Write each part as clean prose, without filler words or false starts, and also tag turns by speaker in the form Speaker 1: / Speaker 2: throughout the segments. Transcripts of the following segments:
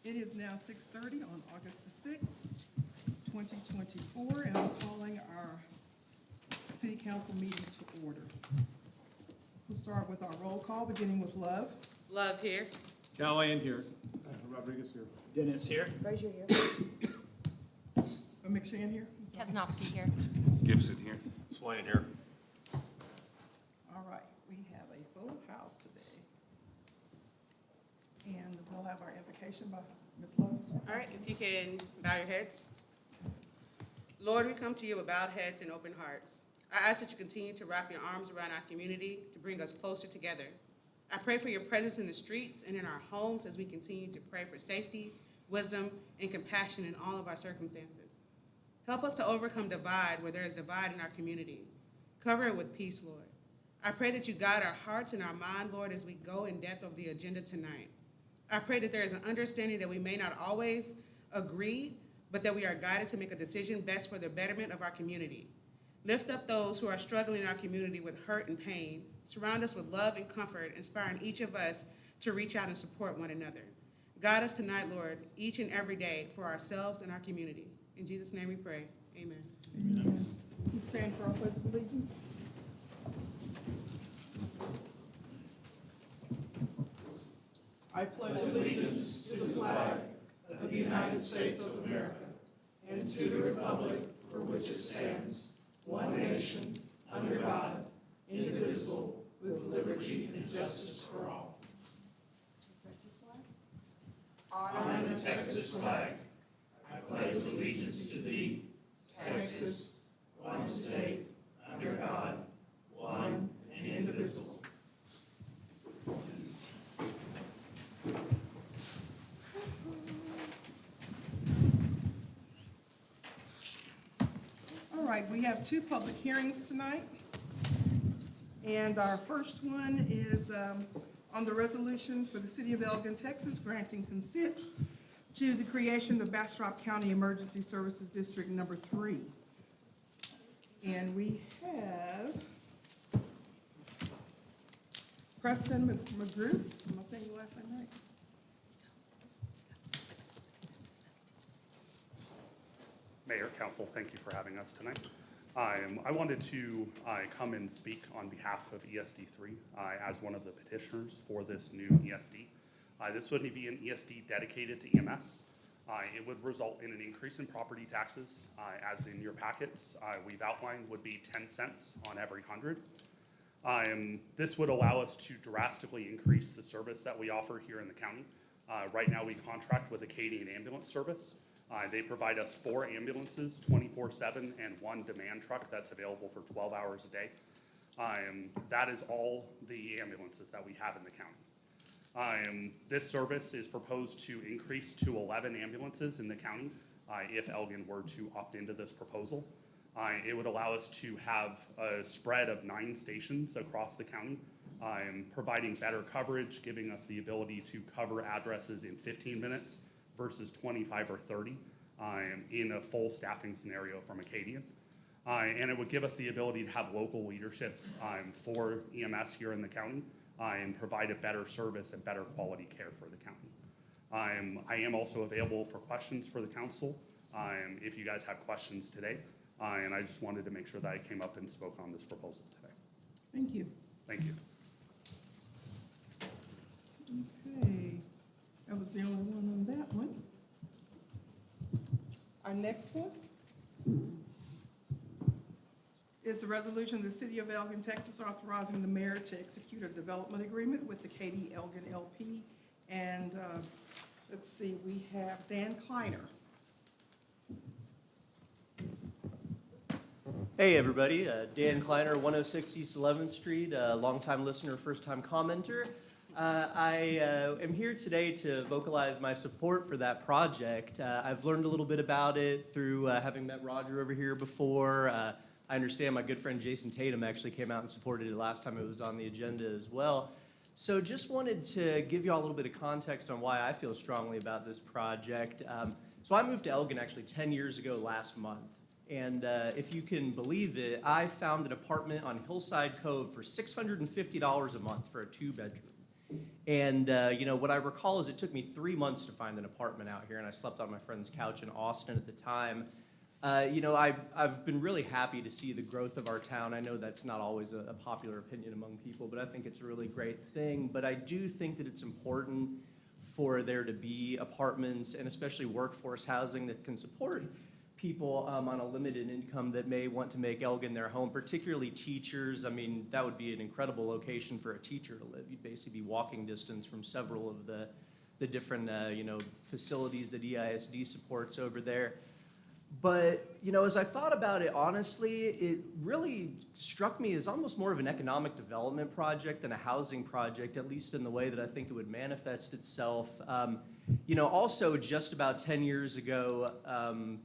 Speaker 1: It is now 6:30 on August the 6th, 2024, and I'm calling our city council meeting to order. We'll start with our roll call, beginning with Love.
Speaker 2: Love here.
Speaker 3: Callahan here. Rodriguez here.
Speaker 4: Dennis here.
Speaker 5: Frazier here.
Speaker 1: McShane here. I'm sorry.
Speaker 6: Kesnowski here.
Speaker 7: Gibson here.
Speaker 4: Swain here.
Speaker 1: All right, we have a full house today. And we'll have our invocation by Ms. Love.
Speaker 2: All right, if you can bow your heads. Lord, we come to you with bowed heads and open hearts. I ask that you continue to wrap your arms around our community to bring us closer together. I pray for your presence in the streets and in our homes as we continue to pray for safety, wisdom, and compassion in all of our circumstances. Help us to overcome divide where there is divide in our community. Cover it with peace, Lord. I pray that you guide our hearts and our mind, Lord, as we go in depth of the agenda tonight. I pray that there is an understanding that we may not always agree, but that we are guided to make a decision best for the betterment of our community. Lift up those who are struggling in our community with hurt and pain. Surround us with love and comfort, inspiring each of us to reach out and support one another. Guide us tonight, Lord, each and every day for ourselves and our community. In Jesus' name we pray. Amen.
Speaker 1: Amen. We stand for our pledge of allegiance. I pledge allegiance to the flag of the United States of America and to the republic for which it stands, one nation, under God, indivisible, with liberty and justice for all. Texas flag?
Speaker 4: Honor the Texas flag. I pledge allegiance to thee, Texas, one state, under God, one and indivisible.
Speaker 1: All right, we have two public hearings tonight. And our first one is on the resolution for the city of Elgin, Texas, granting consent to the creation of Bastrop County Emergency Services District Number 3. And we have Preston McGrew. Am I saying your last name right?
Speaker 8: Mayor, Council, thank you for having us tonight. I wanted to come and speak on behalf of ESD3 as one of the petitioners for this new ESD. This would be an ESD dedicated to EMS. It would result in an increase in property taxes, as in your packets we've outlined would be 10 cents on every 100. This would allow us to drastically increase the service that we offer here in the county. Right now we contract with Acadian Ambulance Service. They provide us 4 ambulances 24/7 and 1 demand truck that's available for 12 hours a day. That is all the ambulances that we have in the county. This service is proposed to increase to 11 ambulances in the county if Elgin were to opt into this proposal. It would allow us to have a spread of 9 stations across the county, providing better coverage, giving us the ability to cover addresses in 15 minutes versus 25 or 30 in a full staffing scenario from Acadian. And it would give us the ability to have local leadership for EMS here in the county and provide a better service and better quality care for the county. I am also available for questions for the council if you guys have questions today. And I just wanted to make sure that I came up and spoke on this proposal today.
Speaker 1: Thank you.
Speaker 8: Thank you.
Speaker 1: Okay, that was the only one on that one. Our next one is the resolution of the city of Elgin, Texas, authorizing the mayor to execute a development agreement with the Katy Elgin LP. And let's see, we have Dan Kleiner.
Speaker 9: Hey everybody, Dan Kleiner, 106 East 11th Street, longtime listener, first-time commenter. I am here today to vocalize my support for that project. I've learned a little bit about it through having met Roger over here before. I understand my good friend Jason Tatum actually came out and supported it last time it was on the agenda as well. So just wanted to give you all a little bit of context on why I feel strongly about this project. So I moved to Elgin actually 10 years ago last month. And if you can believe it, I found an apartment on Hillside Cove for $650 a month for a 2-bedroom. And, what I recall is it took me 3 months to find an apartment out here, and I slept on my friend's couch in Austin at the time. I've been really happy to see the growth of our town. I know that's not always a popular opinion among people, but I think it's a really great thing. But I do think that it's important for there to be apartments and especially workforce housing that can support people on a limited income that may want to make Elgin their home, particularly teachers. I mean, that would be an incredible location for a teacher to live. You'd basically be walking distance from several of the different, facilities that EISD supports over there. But, as I thought about it, honestly, it really struck me as almost more of an economic development project than a housing project, at least in the way that I think it would manifest itself. Also just about 10 years ago,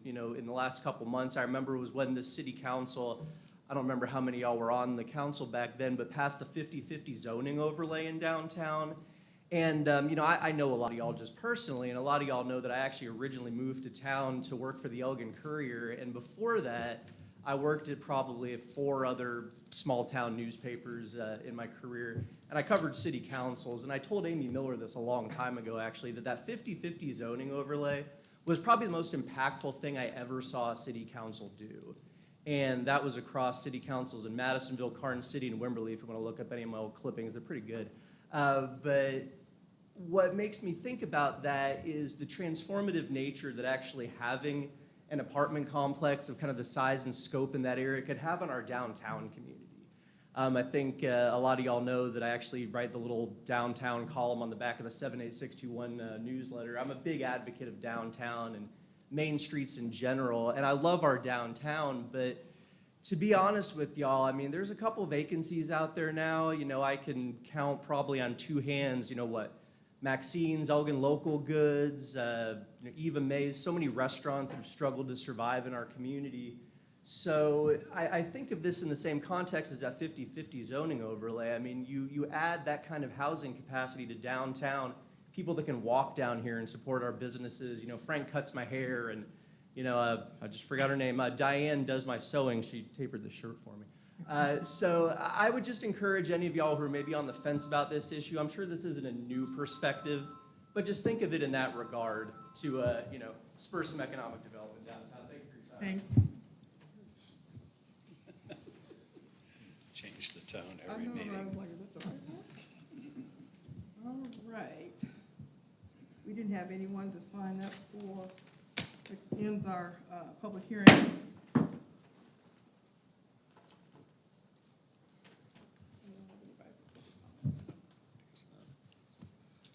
Speaker 9: in the last couple months, I remember was when the city council, I don't remember how many y'all were on the council back then, but passed the 50-50 zoning overlay in downtown. And, I know a lot of y'all just personally, and a lot of y'all know that I actually originally moved to town to work for the Elgin Courier. And before that, I worked at probably 4 other small town newspapers in my career. And I covered city councils. And I told Amy Miller this a long time ago, actually, that 50-50 zoning overlay was probably the most impactful thing I ever saw a city council do. And that was across city councils in Madisonville, Carson City, and Wimberley. If you want to look up any of my old clippings, they're pretty good. But what makes me think about that is the transformative nature that actually having an apartment complex of kind of the size and scope in that area could have on our downtown community. I think a lot of y'all know that I actually write the little downtown column on the back of the 78621 newsletter. I'm a big advocate of downtown and main streets in general, and I love our downtown, but to be honest with y'all, I mean, there's a couple vacancies out there now. I can count probably on 2 hands, Maxine's, Elgin Local Goods, Eva Mae's, so many restaurants have struggled to survive in our community. So I think of this in the same context as that 50-50 zoning overlay. I mean, you add that kind of housing capacity to downtown, people that can walk down here and support our businesses. Frank cuts my hair, and, I just forgot her name. Diane does my sewing. She tapered the shirt for me. So I would just encourage any of y'all who are maybe on the fence about this issue. I'm sure this isn't a new perspective, but just think of it in that regard to, spur some economic development downtown. Thank you for your time.
Speaker 1: Thanks.
Speaker 4: Change the tone
Speaker 1: I
Speaker 4: every
Speaker 1: know,
Speaker 4: meeting.
Speaker 1: I was like, is that the right one? All right. We didn't have anyone to sign up for, it ends our public hearing.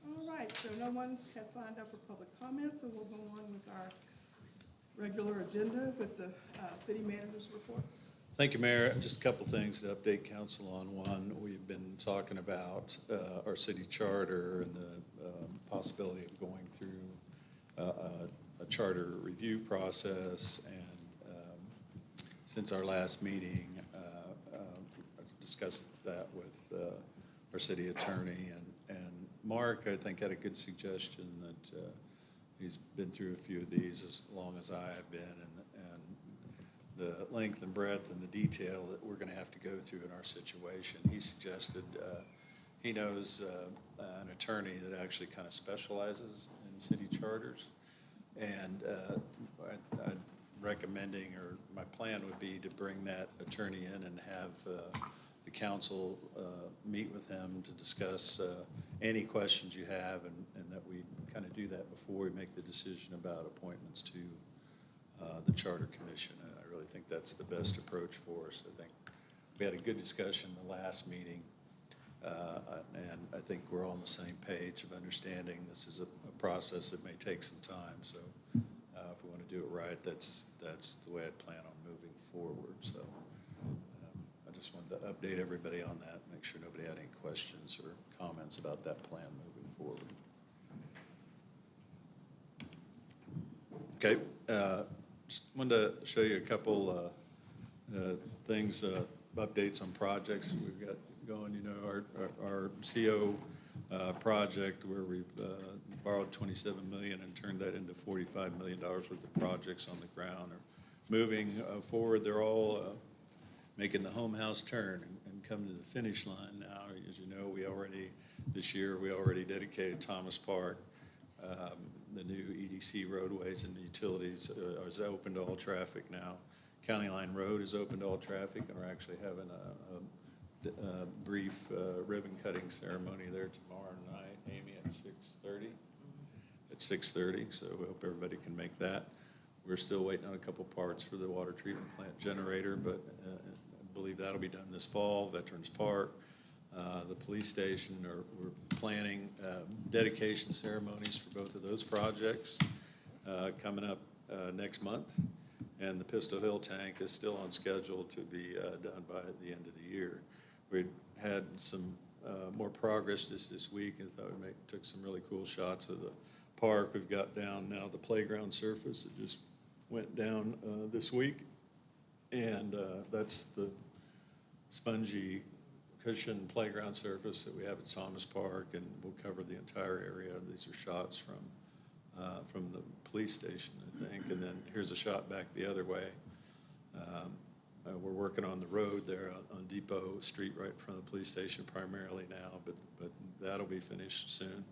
Speaker 1: All right, so no one has signed up for public comment, so we'll go on with our regular agenda with the city manager's report.
Speaker 4: Thank you, Mayor. Just a couple things to update council on. One, we've been talking about our city charter and the possibility of going through a charter review process. And since our last meeting, I discussed that with our city attorney. And Mark, I think, had a good suggestion that he's been through a few of these as long as I have been. And the length and breadth and the detail that we're going to have to go through in our situation. He suggested he knows an attorney that actually kind of specializes in city charters. And I'm recommending, or my plan would be to bring that attorney in and have the council meet with him to discuss any questions you have, and that we kind of do that before we make the decision about appointments to the Charter Commission. And I really think that's the best approach for us. I think we had a good discussion the last meeting, and I think we're all on the same page of understanding this is a process that may take some time. So if we want to do it right, that's the way I plan on moving forward. So I just wanted to update everybody on that, make sure nobody had any questions or comments about that plan moving forward. Okay, just wanted to show you a couple things, updates on projects we've got going. Our CO project where we've borrowed $27 million and turned that into $45 million worth of projects on the ground are moving forward. They're all making the home house turn and come to the finish line now. As you know, we already
Speaker 5: this year. We already dedicated Thomas Park. The new EDC roadways and utilities is open to all traffic now. County Line Road is open to all traffic, and we're actually having a brief ribbon cutting ceremony there tomorrow night, Amy, at 6:30. At 6:30, so we hope everybody can make that. We're still waiting on a couple parts for the water treatment plant generator, but I believe that'll be done this fall. Veterans Park, the police station, we're planning dedication ceremonies for both of those projects coming up next month. And the Pistol Hill tank is still on schedule to be done by the end of the year. We had some more progress this week, and thought we took some really cool shots of the park. We've got down now the playground surface that just went down this week, and that's the spongy cushion playground surface that we have at Thomas Park, and we'll cover the entire area. These are shots from the police station, I think, and then here's a shot back the other way. We're working on the road there on Depot Street right in front of the police station primarily now, but that'll be finished soon.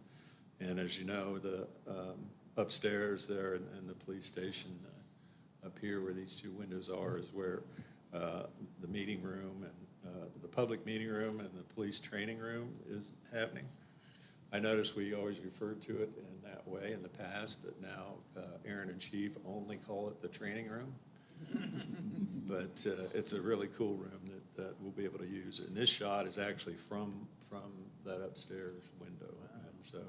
Speaker 5: And as you know, the upstairs there in the police station up here where these two windows are is where the meeting room and the public meeting room and the police training room is happening. I noticed we always referred to it in that way in the past, but now Aaron and Chief only call it the training room. But it's a really cool room that we'll be able to use. And this shot is actually from that upstairs window. And so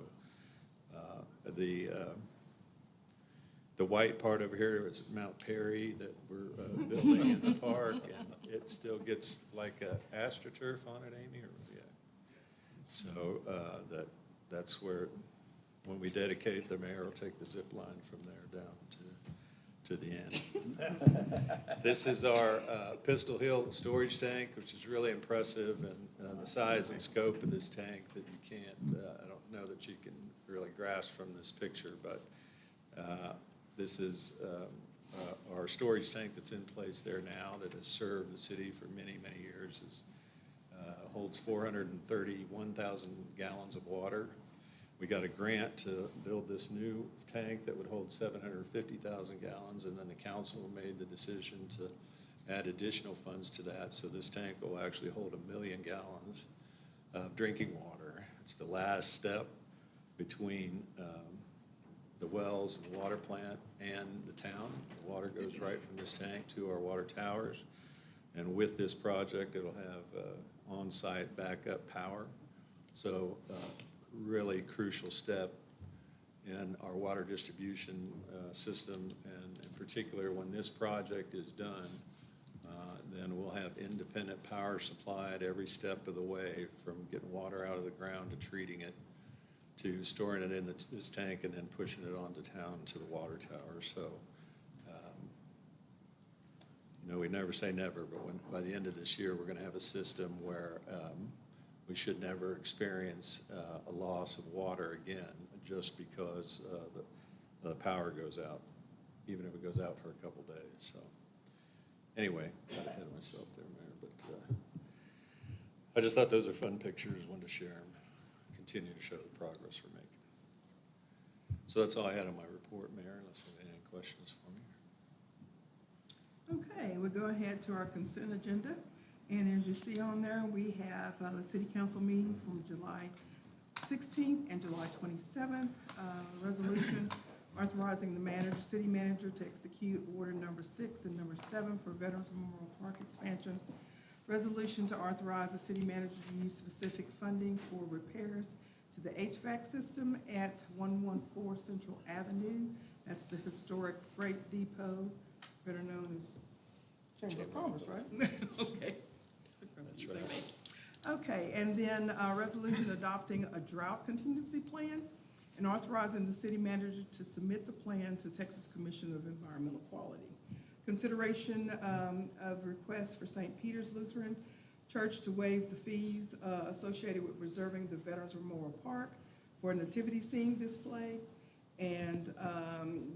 Speaker 5: the white part over here is Mount Perry that we're building in the park, and it still gets like a AstroTurf on it, Amy, or yeah. So that's where, when we dedicate, the mayor will take the zip line from there down to the end. This is our Pistol Hill storage tank, which is really impressive, and the size and scope of this tank that you can't, I don't know that you can really grasp from this picture, but this is our storage tank that's in place there now that has served the city for many, many years. Holds 431,000 gallons of water. We got a grant to build this new tank that would hold 750,000 gallons, and then the council made the decision to add additional funds to that, so this tank will actually hold 1 million gallons of drinking water. It's the last step between the wells and the water plant and the town. The water goes right from this tank to our water towers, and with this project, it'll have on-site backup power. So really crucial step in our water distribution system, and in particular, when this project is done, then we'll have independent power supply at every step of the way, from getting water out of the ground to treating it, to storing it in this tank and then pushing it onto town to the water tower. So, we never say never, but by the end of this year, we're going to have a system where we should never experience a loss of water again just because the power goes out, even if it goes out for a couple days. So anyway, got ahead of myself there, Mayor, but I just thought those are fun pictures, wanted to share them, continue to show the progress we're making. So that's all I had on my report, Mayor, unless you have any questions for me.
Speaker 1: Okay, we'll go ahead to our consent agenda. And as you see on there, we have the city council meeting from July 16th and July 27th. Resolution authorizing the city manager to execute order number 6 and number 7 for Veterans Memorial Park expansion. Resolution to authorize the city manager to use specific funding for repairs to the HVAC system at 114 Central Avenue. That's the historic freight depot, better known as Chamber of Commerce, right? Okay.
Speaker 5: That's right.
Speaker 1: Okay, and then a resolution adopting a drought contingency plan and authorizing the city manager to submit the plan to Texas Commission of Environmental Quality. Consideration of requests for St. Peter's Lutheran Church to waive the fees associated with reserving the Veterans Memorial Park for a nativity scene display, and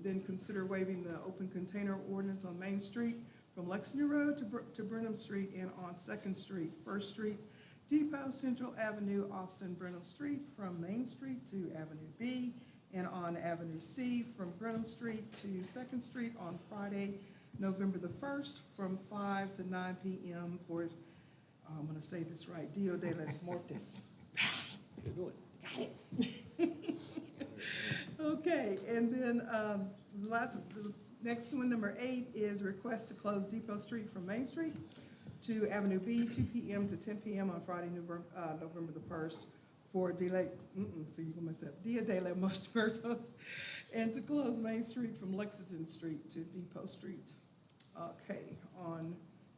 Speaker 1: then consider waiving the open container ordinance on Main Street from Lexington Road to Brenham Street and on 2nd Street, 1st Street, Depot, Central Avenue, Austin, Brenham Street, from Main Street to Avenue B, and on Avenue C, from Brenham Street to Second Street on Friday, November the 1st, from 5 to 9 p.m. for, I'm gonna say this right, Dia de las Muertes.
Speaker 5: Good one.
Speaker 1: Okay, and then, the next one, number 8, is request to close Depot Street from Main Street to Avenue B, 2 p.m. to 10 p.m. on Friday, November the 1st, for Dia de los Muertos, and to close Main Street from Lexington Street to Depot Street,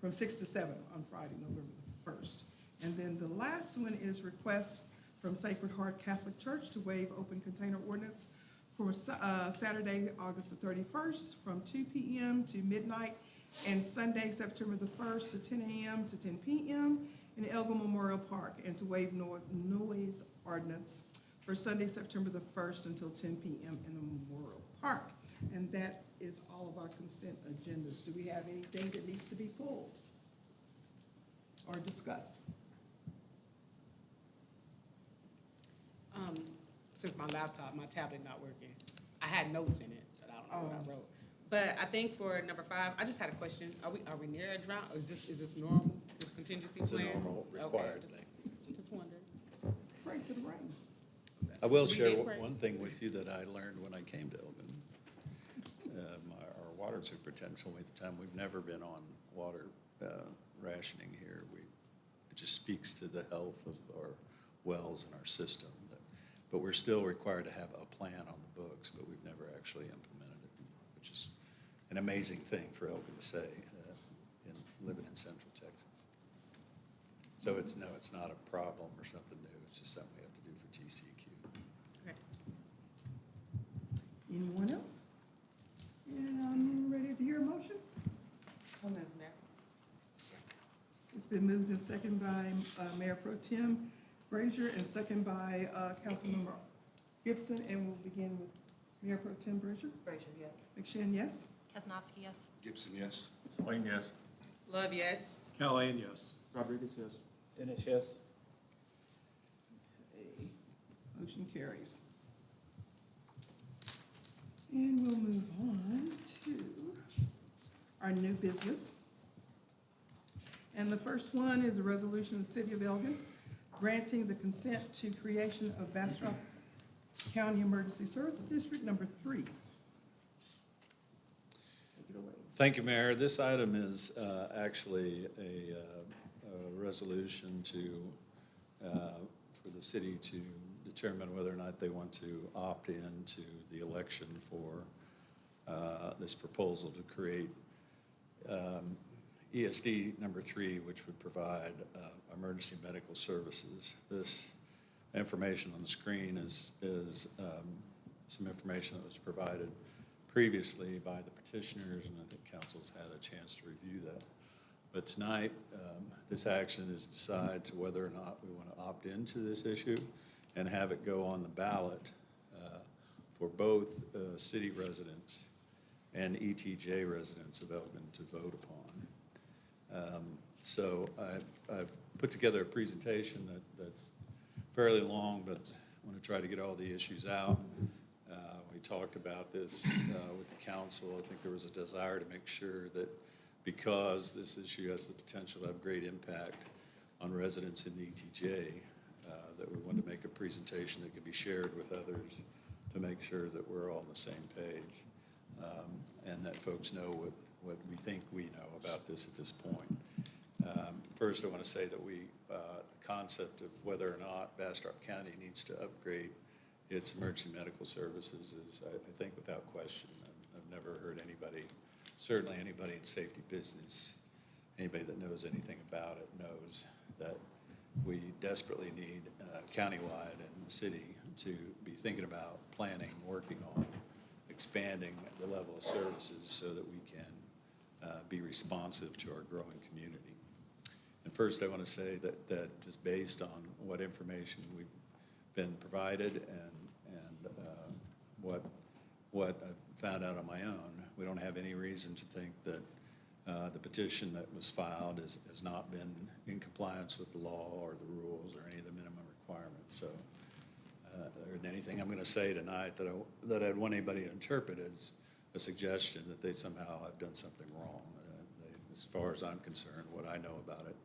Speaker 1: from 6 to 7 on Friday, November the 1st. And then the last one is request from Sacred Heart Catholic Church to waive open container ordinance for Saturday, August the 31st, from 2 p.m. to midnight, and Sunday, September the 1st, to 10 a.m. to 10 p.m. in Elgin Memorial Park, and to waive noise ordinance for Sunday, September the 1st, until 10 p.m. in the Memorial Park. And that is all of our consent agendas. Do we have anything that needs to be pulled or discussed?
Speaker 2: Since my tablet not working, I had notes in it, but I don't know what I wrote. But I think for number 5, I just had a question. Are we near a drought, or is this normal, this contingency
Speaker 5: It's a
Speaker 2: plan?
Speaker 5: normal required thing.
Speaker 2: Just wondering.
Speaker 1: Pray to the rain.
Speaker 5: I will
Speaker 2: We
Speaker 5: share
Speaker 2: did pray.
Speaker 5: one thing with you that I learned when I came to Elgin. Our water superintendent told me at the time, we've never been on water rationing here. It just speaks to the health of our wells and our system. But we're still required to have a plan on the books, but we've never actually implemented it, which is an amazing thing for Elgin to say, living in Central Texas. So it's not a problem or something new. It's just something we have to do for TCEQ.
Speaker 2: Okay.
Speaker 1: Anyone else? And I'm ready to hear a motion. It's been moved and seconded by Mayor Pro Tem Brazier, and second by Councilmember Gibson, and we'll begin with Mayor Pro Tem Brazier.
Speaker 6: Brazier, yes.
Speaker 1: McShane, yes?
Speaker 6: Kaznowski, yes.
Speaker 4: Gibson, yes.
Speaker 3: Swain, yes.
Speaker 2: Love, yes.
Speaker 3: Callahan, yes.
Speaker 7: Rodriguez, yes.
Speaker 10: Dennis, yes.
Speaker 1: Okay, motion carries. And we'll move on to our new business. And the first one is a resolution of the City of Elgin granting the consent to creation of Bastrop County Emergency Services District Number 3. Take it away.
Speaker 5: Thank you, Mayor. This item is actually a resolution for the city to determine whether or not they want to opt in to the election for this proposal to create ESD number 3, which would provide emergency medical services. This information on the screen is some information that was provided previously by the petitioners, and I think council's had a chance to review that. But tonight, this action is to decide to whether or not we want to opt into this issue and have it go on the ballot for both city residents and ETJ residents of Elgin to vote upon. So I've put together a presentation that's fairly long, but I want to try to get all the issues out. We talked about this with the council. I think there was a desire to make sure that because this issue has the potential to have great impact on residents in the ETJ, that we wanted to make a presentation that could be shared with others to make sure that we're all on the same page, and that folks know what we think we know about this at this point. First, I want to say that the concept of whether or not Bastrop County needs to upgrade its emergency medical services is, I think, without question. I've never heard anybody, certainly anybody in safety business, anybody that knows anything about it knows that we desperately need countywide and the city to be thinking about planning, working on expanding the level of services so that we can be responsive to our growing community. And first, I want to say that just based on what information we've been provided and what I've found out on my own, we don't have any reason to think that The petition that was filed has not been in compliance with the law or the rules or any of the minimum requirements. So there isn't anything I'm going to say tonight that I'd want anybody to interpret as a suggestion that they somehow have done something wrong. As far as I'm concerned, what I know about it,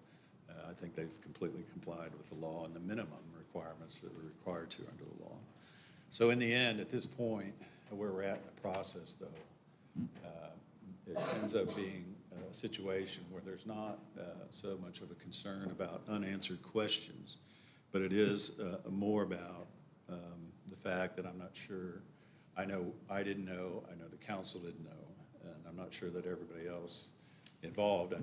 Speaker 5: I think they've completely complied with the law and the minimum requirements that we're required to under the law. So in the end, at this point, where we're at in the process, though, it ends up being a situation where there's not so much of a concern about unanswered questions, but it is more about the fact that I'm not sure. I know I didn't know, I know the council didn't know, and I'm not sure that everybody else involved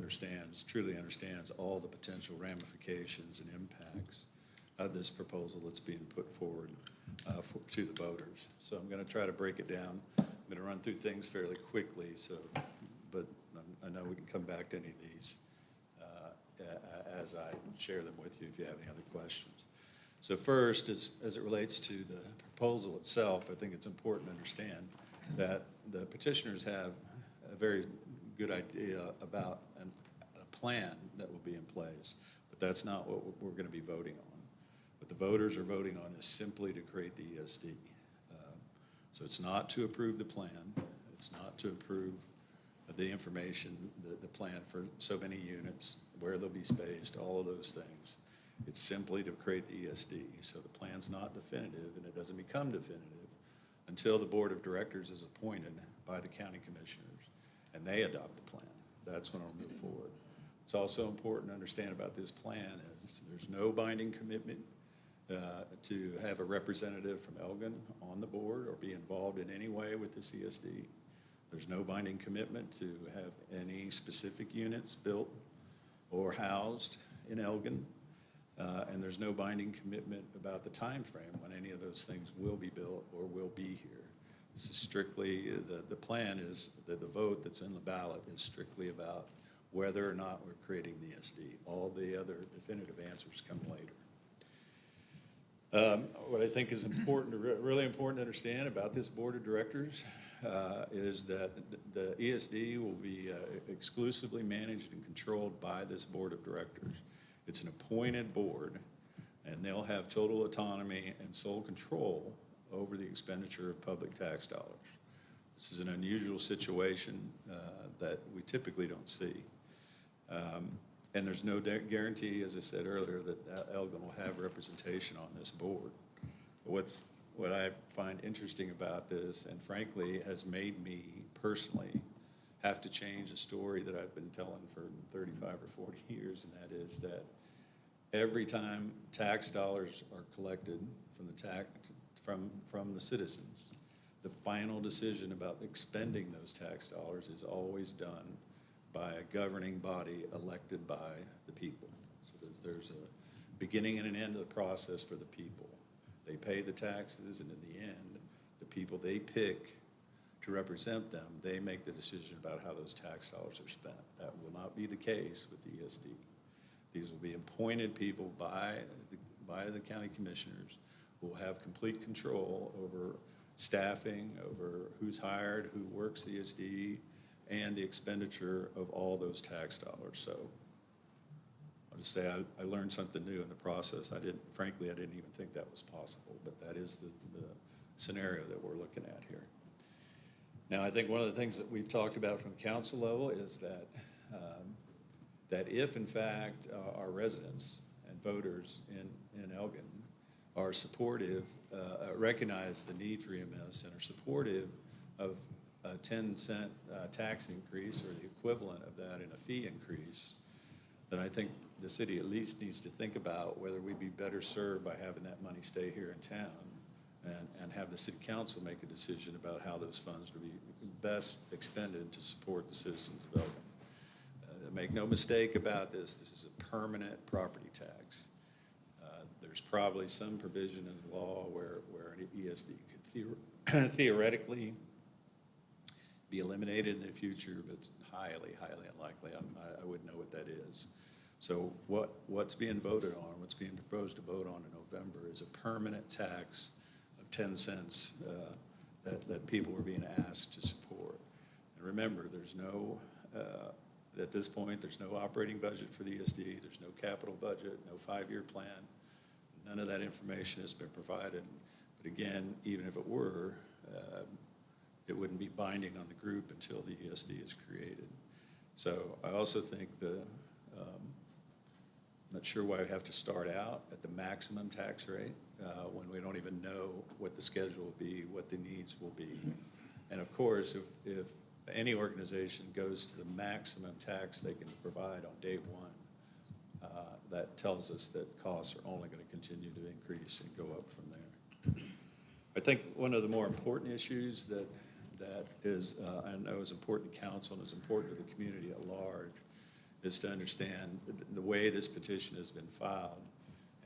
Speaker 5: truly understands all the potential ramifications and impacts of this proposal that's being put forward to the voters. So I'm going to try to break it down. I'm going to run through things fairly quickly, but I know we can come back to any of these as I share them with you if you have any other questions. So first, as it relates to the proposal itself, I think it's important to understand that the petitioners have a very good idea about a plan that will be in place, but that's not what we're going to be voting on. What the voters are voting on is simply to create the ESD. So it's not to approve the plan. It's not to approve the information, the plan for so many units, where they'll be spaced, all of those things. It's simply to create the ESD. So the plan's not definitive, and it doesn't become definitive until the board of directors is appointed by the county commissioners and they adopt the plan. That's when it'll move forward. It's also important to understand about this plan is there's no binding commitment to have a representative from Elgin on the board or be involved in any way with this ESD. There's no binding commitment to have any specific units built or housed in Elgin. And there's no binding commitment about the time frame when any of those things will be built or will be here. This is strictly, the plan is that the vote that's in the ballot is strictly about whether or not we're creating the ESD. All the other definitive answers come later. What I think is important, really important to understand about this board of directors is that the ESD will be exclusively managed and controlled by this board of directors. It's an appointed board, and they'll have total autonomy and sole control over the expenditure of public tax dollars. This is an unusual situation that we typically don't see. And there's no guarantee, as I said earlier, that Elgin will have representation on this board. What I find interesting about this, and frankly has made me personally have to change a story that I've been telling for 35 or 40 years, and that is that every time tax dollars are collected from the citizens, the final decision about expending those tax dollars is always done by a governing body elected by the people. So there's a beginning and an end of the process for the people. They pay the taxes, and in the end, the people they pick to represent them, they make the decision about how those tax dollars are spent. That will not be the case with the ESD. These will be appointed people by the county commissioners who will have complete control over staffing, over who's hired, who works the ESD, and the expenditure of all those tax dollars. So I'll just say I learned something new in the process. Frankly, I didn't even think that was possible, but that is the scenario that we're looking at here. Now, I think one of the things that we've talked about from the council level is that that if, in fact, our residents and voters in Elgin are supportive, recognize the need for EMS and are supportive of a 10-cent tax increase or the equivalent of that in a fee increase, then I think the city at least needs to think about whether we'd be better served by having that money stay here in town and have the city council make a decision about how those funds would be best expended to support the citizens of Elgin. Make no mistake about this, this is a permanent property tax. There's probably some provision in the law where an ESD could theoretically be eliminated in the future, but it's highly, highly unlikely. I wouldn't know what that is. So what's being voted on, what's being proposed to vote on in November is a permanent tax of 10 cents that people are being asked to support. And remember, there's no At this point, there's no operating budget for the ESD, there's no capital budget, no 5-year plan. None of that information has been provided. But again, even if it were, it wouldn't be binding on the group until the ESD is created. So I also think I'm not sure why we have to start out at the maximum tax rate when we don't even know what the schedule will be, what the needs will be. And of course, if any organization goes to the maximum tax they can provide on day one, that tells us that costs are only going to continue to increase and go up from there. I think one of the more important issues that is, I know is important to council and is important to the community at large, is to understand the way this petition has been filed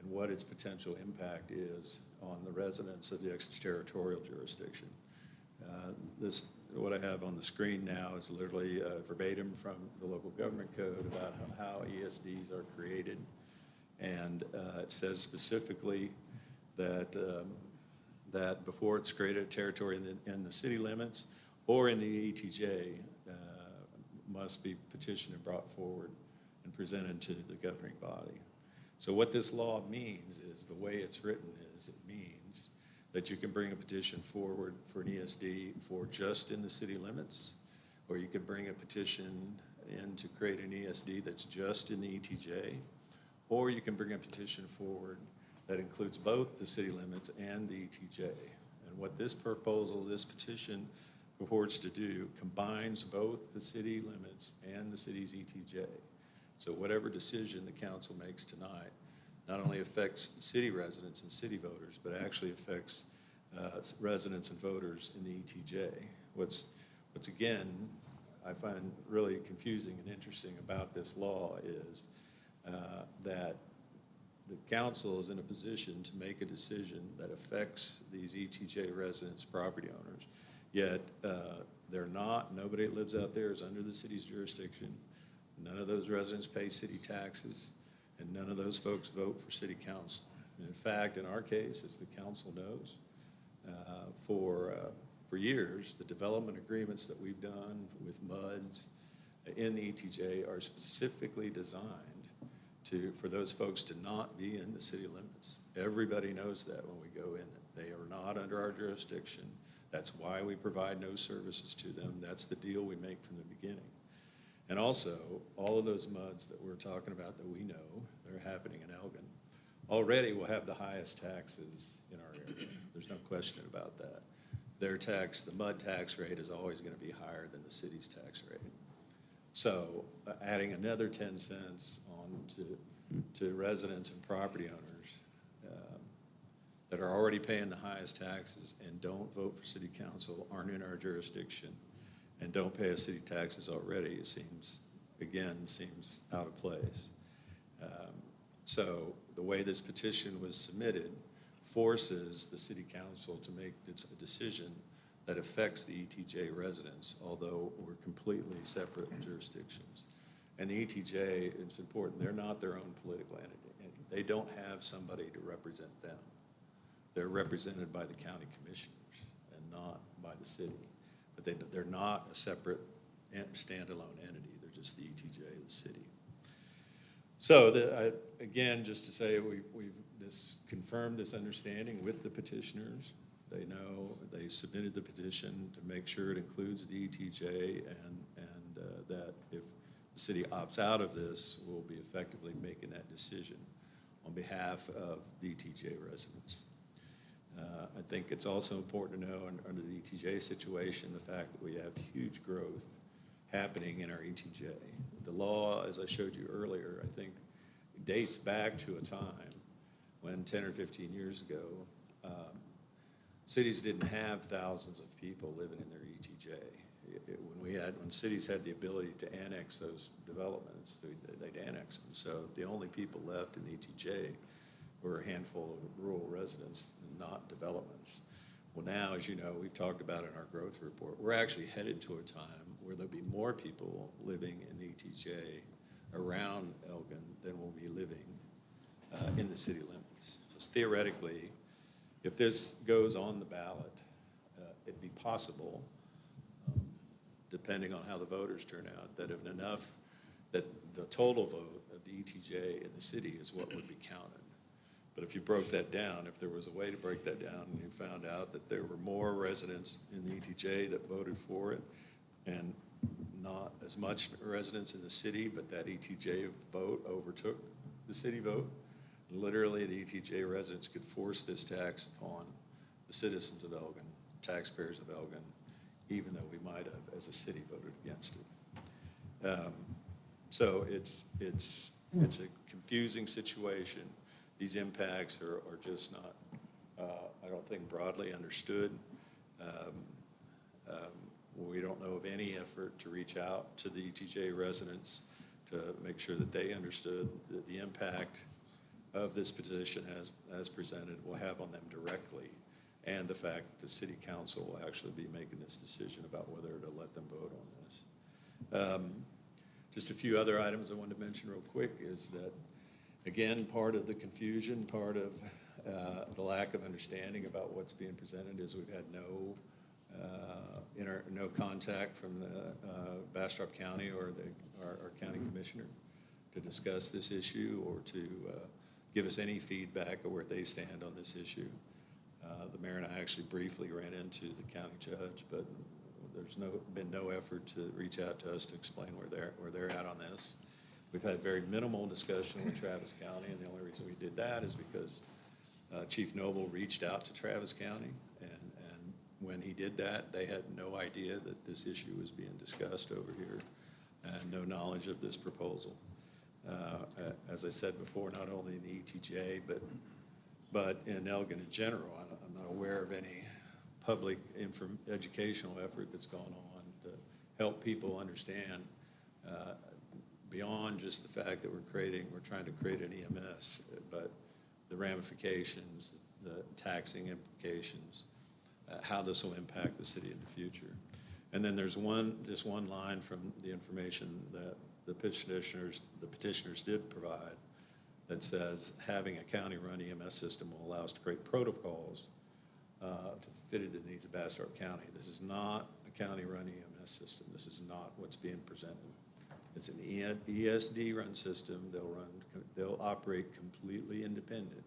Speaker 5: and what its potential impact is on the residents of the extraterritorial jurisdiction. What I have on the screen now is literally verbatim from the local government code about how ESDs are created. And it says specifically that that before it's created, a territory in the city limits or in the ETJ must be petitioned and brought forward and presented to the governing body. So what this law means is, the way it's written is, it means that you can bring a petition forward for an ESD for just in the city limits, or you could bring a petition in to create an ESD that's just in the ETJ, or you can bring a petition forward that includes both the city limits and the ETJ. And what this proposal, this petition purports to do, combines both the city limits and the city's ETJ. So whatever decision the council makes tonight not only affects city residents and city voters, but actually affects residents and voters in the ETJ. What's again, I find really confusing and interesting about this law is that the council is in a position to make a decision that affects these ETJ residents, property owners, yet they're not, nobody that lives out there is under the city's jurisdiction. None of those residents pay city taxes, and none of those folks vote for city council. And in fact, in our case, as the council knows, for years, the development agreements that we've done with MUDs in the ETJ are specifically designed for those folks to not be in the city limits. Everybody knows that when we go in. They are not under our jurisdiction. That's why we provide no services to them. That's the deal we make from the beginning. And also, all of those MUDs that we're talking about that we know, they're happening in Elgin, already will have the highest taxes in our area. There's no question about that. Their tax, the MUD tax rate is always going to be higher than the city's tax rate. So adding another 10 cents on to residents and property owners that are already paying the highest taxes and don't vote for city council, aren't in our jurisdiction, and don't pay us city taxes already, it seems out of place. So the way this petition was submitted forces the city council to make a decision that affects the ETJ residents, although we're completely separate jurisdictions. And the ETJ, it's important, they're not their own political entity. They don't have somebody to represent them. They're represented by the county commissioners and not by the city. But they're not a separate standalone entity. They're just the ETJ of the city. So again, just to say, we've confirmed this understanding with the petitioners. They know, they submitted the petition to make sure it includes the ETJ, and that if the city opts out of this, we'll be effectively making that decision on behalf of the ETJ residents. I think it's also important to know, under the ETJ situation, the fact that we have huge growth happening in our ETJ. The law, as I showed you earlier, I think dates back to a time when 10 or 15 years ago, cities didn't have thousands of people living in their ETJ. When cities had the ability to annex those developments, they'd annex them. So the only people left in the ETJ were a handful of rural residents, not developments. Well, now, as you know, we've talked about in our growth report, we're actually headed to a time where there'll be more people living in the ETJ around Elgin than will be living in the city limits. Just theoretically, if this goes on the ballot, it'd be possible, depending on how the voters turn out, that if enough that the total vote of the ETJ in the city is what would be counted. But if you broke that down, if there was a way to break that down, and you found out that there were more residents in the ETJ that voted for it, and not as much residents in the city, but that ETJ vote overtook the city vote, literally the ETJ residents could force this tax upon the citizens of Elgin, taxpayers of Elgin, even though we might have, as a city, voted against it. So it's a confusing situation. These impacts are just not, I don't think, broadly understood. We don't know of any effort to reach out to the ETJ residents to make sure that they understood that the impact of this position as presented will have on them directly, and the fact that the city council will actually be making this decision about whether to let them vote on this. Just a few other items I wanted to mention real quick is that, again, part of the confusion, part of the lack of understanding about what's being presented is we've had no contact from the Bastrop County or our county commissioner to discuss this issue or to give us any feedback of where they stand on this issue. The mayor and I actually briefly ran into the county judge, but there's been no effort to reach out to us to explain where they're at on this. We've had very minimal discussion with Travis County, and the only reason we did that is because Chief Noble reached out to Travis County, and when he did that, they had no idea that this issue was being discussed over here, and no knowledge of this proposal. As I said before, not only in the ETJ, but in Elgin in general, I'm not aware of any public educational effort that's gone on to help people understand beyond just the fact that we're trying to create an EMS, but the ramifications, the taxing implications, how this will impact the city in the future. And then there's just one line from the information that the petitioners did provide that says having a county-run EMS system will allow us to create protocols to fit it to the needs of Bastrop County. This is not a county-run EMS system. This is not what's being presented. It's an ESD-run system. They'll operate completely independent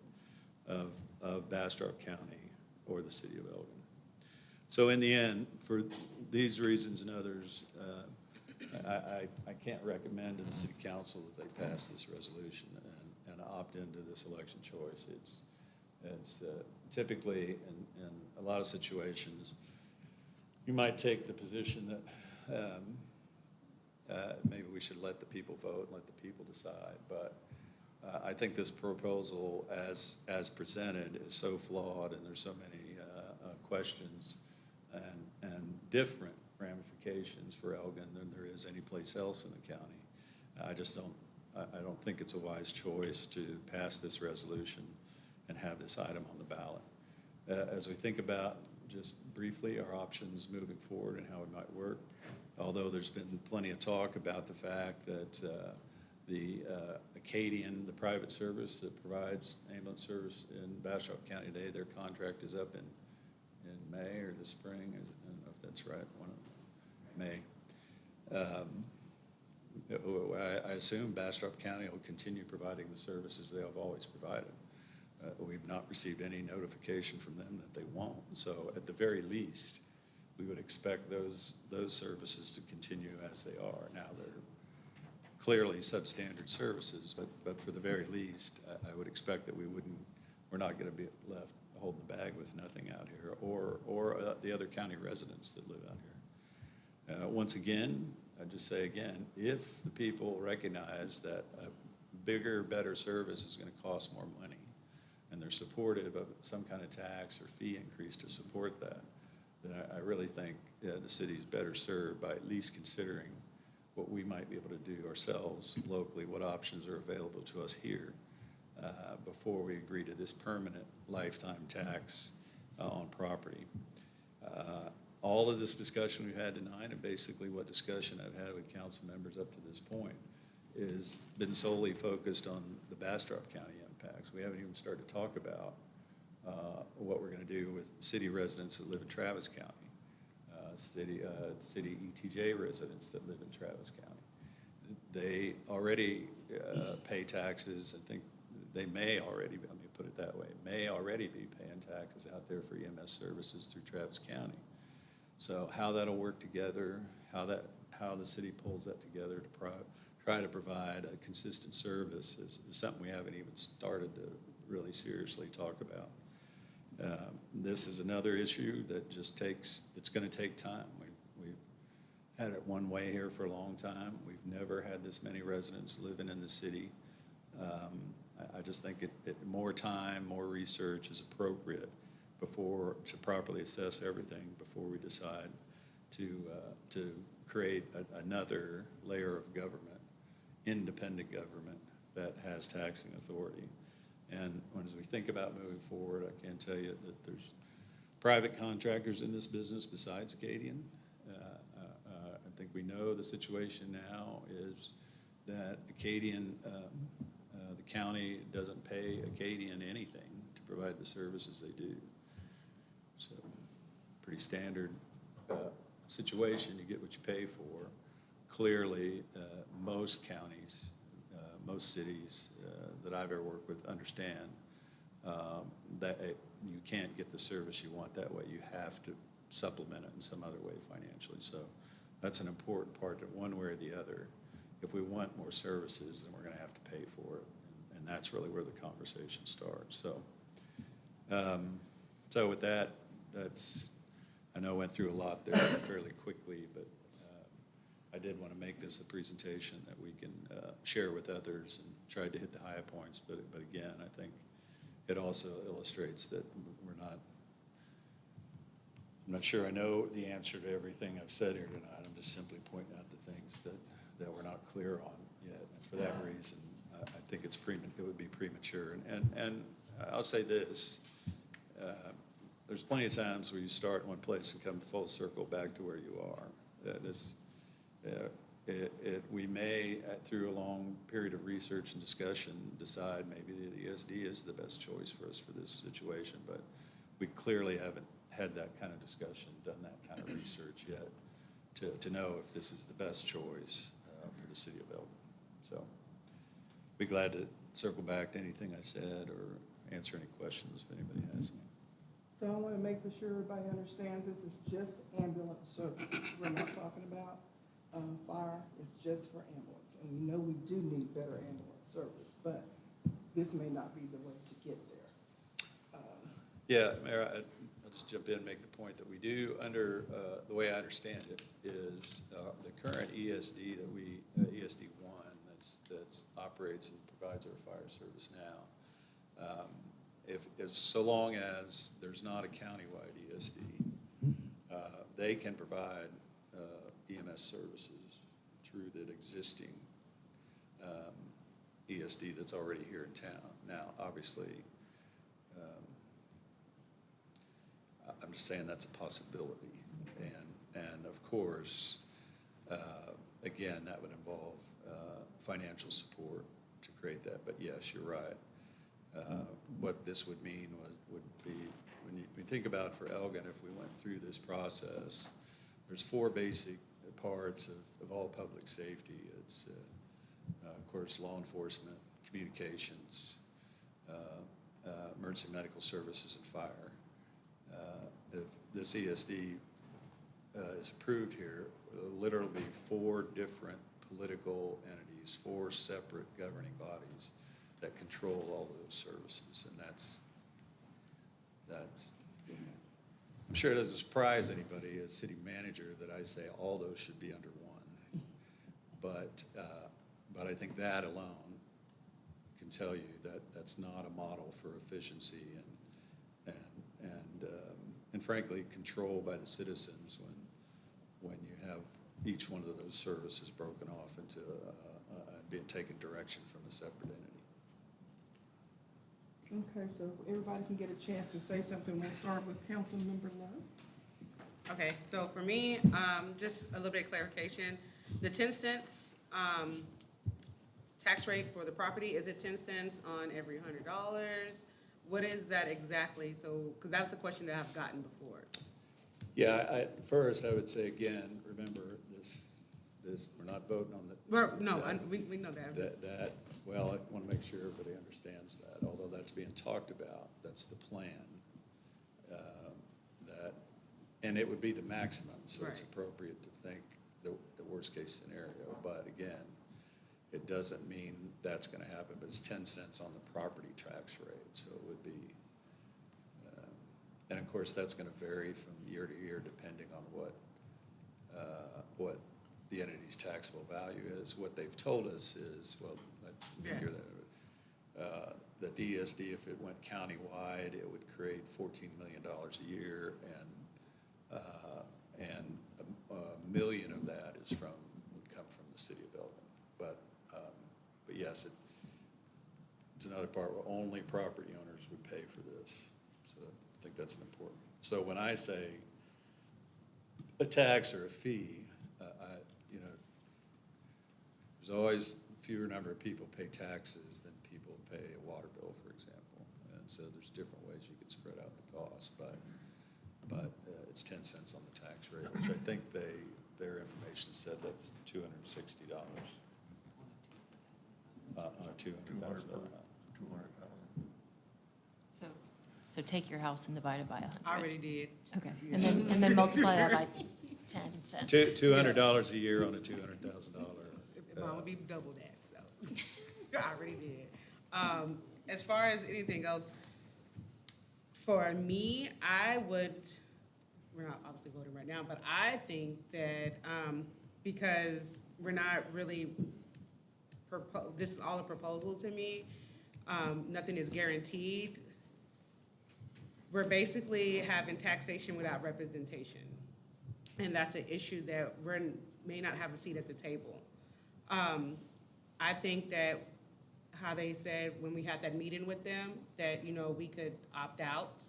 Speaker 5: of Bastrop County or the city of Elgin. So in the end, for these reasons and others, I can't recommend to the city council that they pass this resolution and opt into this election choice. It's typically in a lot of situations, you might take the position that maybe we should let the people vote and let the people decide. But I think this proposal as presented is so flawed, and there's so many questions and different ramifications for Elgin than there is any place else in the county. I don't think it's a wise choice to pass this resolution and have this item on the ballot. As we think about just briefly our options moving forward and how it might work, although there's been plenty of talk about the fact that the Acadian, the private service that provides ambulance service in Bastrop County today, their contract is up in May or the spring. I don't know if that's right, May. I assume Bastrop County will continue providing the services they have always provided. We've not received any notification from them that they won't. So at the very least, we would expect those services to continue as they are. Now, they're clearly substandard services, but for the very least, I would expect that we're not going to be left holding the bag with nothing out here, or the other county residents that live out here. Once again, I just say again, if the people recognize that a bigger, better service is going to cost more money, and they're supportive of some kind of tax or fee increase to support that, then I really think the city's better served by at least considering what we might be able to do ourselves locally, what options are available to us here before we agree to this permanent lifetime tax on property. All of this discussion we've had tonight, and basically what discussion I've had with council members up to this point, is been solely focused on the Bastrop County impacts. We haven't even started to talk about what we're going to do with city residents that live in Travis County, city ETJ residents that live in Travis County. They already pay taxes. I think they may already, let me put it that way, may already be paying taxes out there for EMS services through Travis County. So how that'll work together, how the city pulls that together to try to provide a consistent service is something we haven't even started to really seriously talk about. This is another issue that just it's going to take time. We've had it one way here for a long time. We've never had this many residents living in the city. I just think more time, more research is appropriate to properly assess everything before we decide to create another layer of government, independent government that has taxing authority. And as we think about moving forward, I can tell you that there's private contractors in this business besides Acadian. I think we know the situation now is that Acadian, the county doesn't pay Acadian anything to provide the services they do. So pretty standard situation, you get what you pay for. Clearly, most counties, most cities that I've ever worked with understand that you can't get the service you want that way. You have to supplement it in some other way financially. So that's an important part, that one way or the other, if we want more services, then we're going to have to pay for it. And that's really where the conversation starts. So with that, I know I went through a lot there fairly quickly, but I did want to make this a presentation that we can share with others and try to hit the high points. But again, I think it also illustrates that I'm not sure I know the answer to everything I've said here tonight. I'm just simply pointing out the things that we're not clear on yet. And for that reason, I think it would be premature. And I'll say this, there's plenty of times where you start in one place and come full circle back to where you are. We may, through a long period of research and discussion, decide maybe the ESD is the best choice for us for this situation, but we clearly haven't had that kind of discussion, done that kind of research yet to know if this is the best choice for the city of Elgin. So be glad to circle back to anything I said or answer any questions if anybody has any.
Speaker 1: So I want to make for sure everybody understands this is just ambulance services. We're not talking about fire. It's just for ambulance. And we know we do need better ambulance service, but this may not be the way to get there.
Speaker 5: Yeah, Mayor, I'll just jump in and make the point that we do under, the way I understand it, is the current ESD that ESD1 that's operates and provides our fire service now. If so long as there's not a countywide ESD, they can provide EMS services through that existing ESD that's already here in town. Now, obviously, I'm just saying that's a possibility, and of course, again, that would involve financial support to create that. But yes, you're right. What this would mean would be, when you think about for Elgin, if we went through this process, there's four basic parts of all public safety. It's, of course, law enforcement, communications, emergency medical services, and fire. If this ESD is approved here, it'll literally be four different political entities, four separate governing bodies that control all of those services, and that's I'm sure it doesn't surprise anybody as city manager that I say all those should be under one, but I think that alone can tell you that that's not a model for efficiency and frankly control by the citizens when you have each one of those services broken off into being taken direction from a separate entity.
Speaker 1: Okay, so everybody can get a chance to say something. We'll start with Councilmember Love.
Speaker 2: Okay, so for me, just a little bit of clarification. The 10 cents tax rate for the property, is it 10 cents on every $100? What is that exactly? So, because that's the question that I've gotten before.
Speaker 5: Yeah, first I would say again, remember we're not voting on the.
Speaker 2: We know that. I'm just-
Speaker 5: Well, I want to make sure everybody understands that, although that's being talked about, that's the plan. And it would be the maximum, so it's
Speaker 2: Right.
Speaker 5: appropriate to think the worst-case scenario. But again, it doesn't mean that's going to happen, but it's 10 cents on the property tax rate, so it would be, and of course, that's going to vary from year to year depending on what the entity's taxable value is. What they've told us is, well, I didn't hear that, that the ESD, if it went countywide, it would create $14 million a year, and $1 million of that would come from the city of Elgin. But yes, it's another part where only property owners would pay for this. So I think that's an important. So when I say a tax or a fee, there's always fewer number of people pay taxes than people pay a water bill, for example. And so there's different ways you could spread out the cost, but it's 10 cents on the tax rate, which I think their information said that's $260 on a $200,000 house.
Speaker 6: So take your house and divide it by 100.
Speaker 2: I already did.
Speaker 6: Okay, and then multiply that by 10 cents.
Speaker 5: $200 a year on a $200,000.
Speaker 2: Mine would be double that, so I already did. As far as anything else, for me, we're not obviously voting right now, but I think that because we're not really, this is all a proposal to me, nothing is guaranteed. We're basically having taxation without representation. And that's an issue that may not have a seat at the table. I think that how they said when we had that meeting with them, that, we could opt out.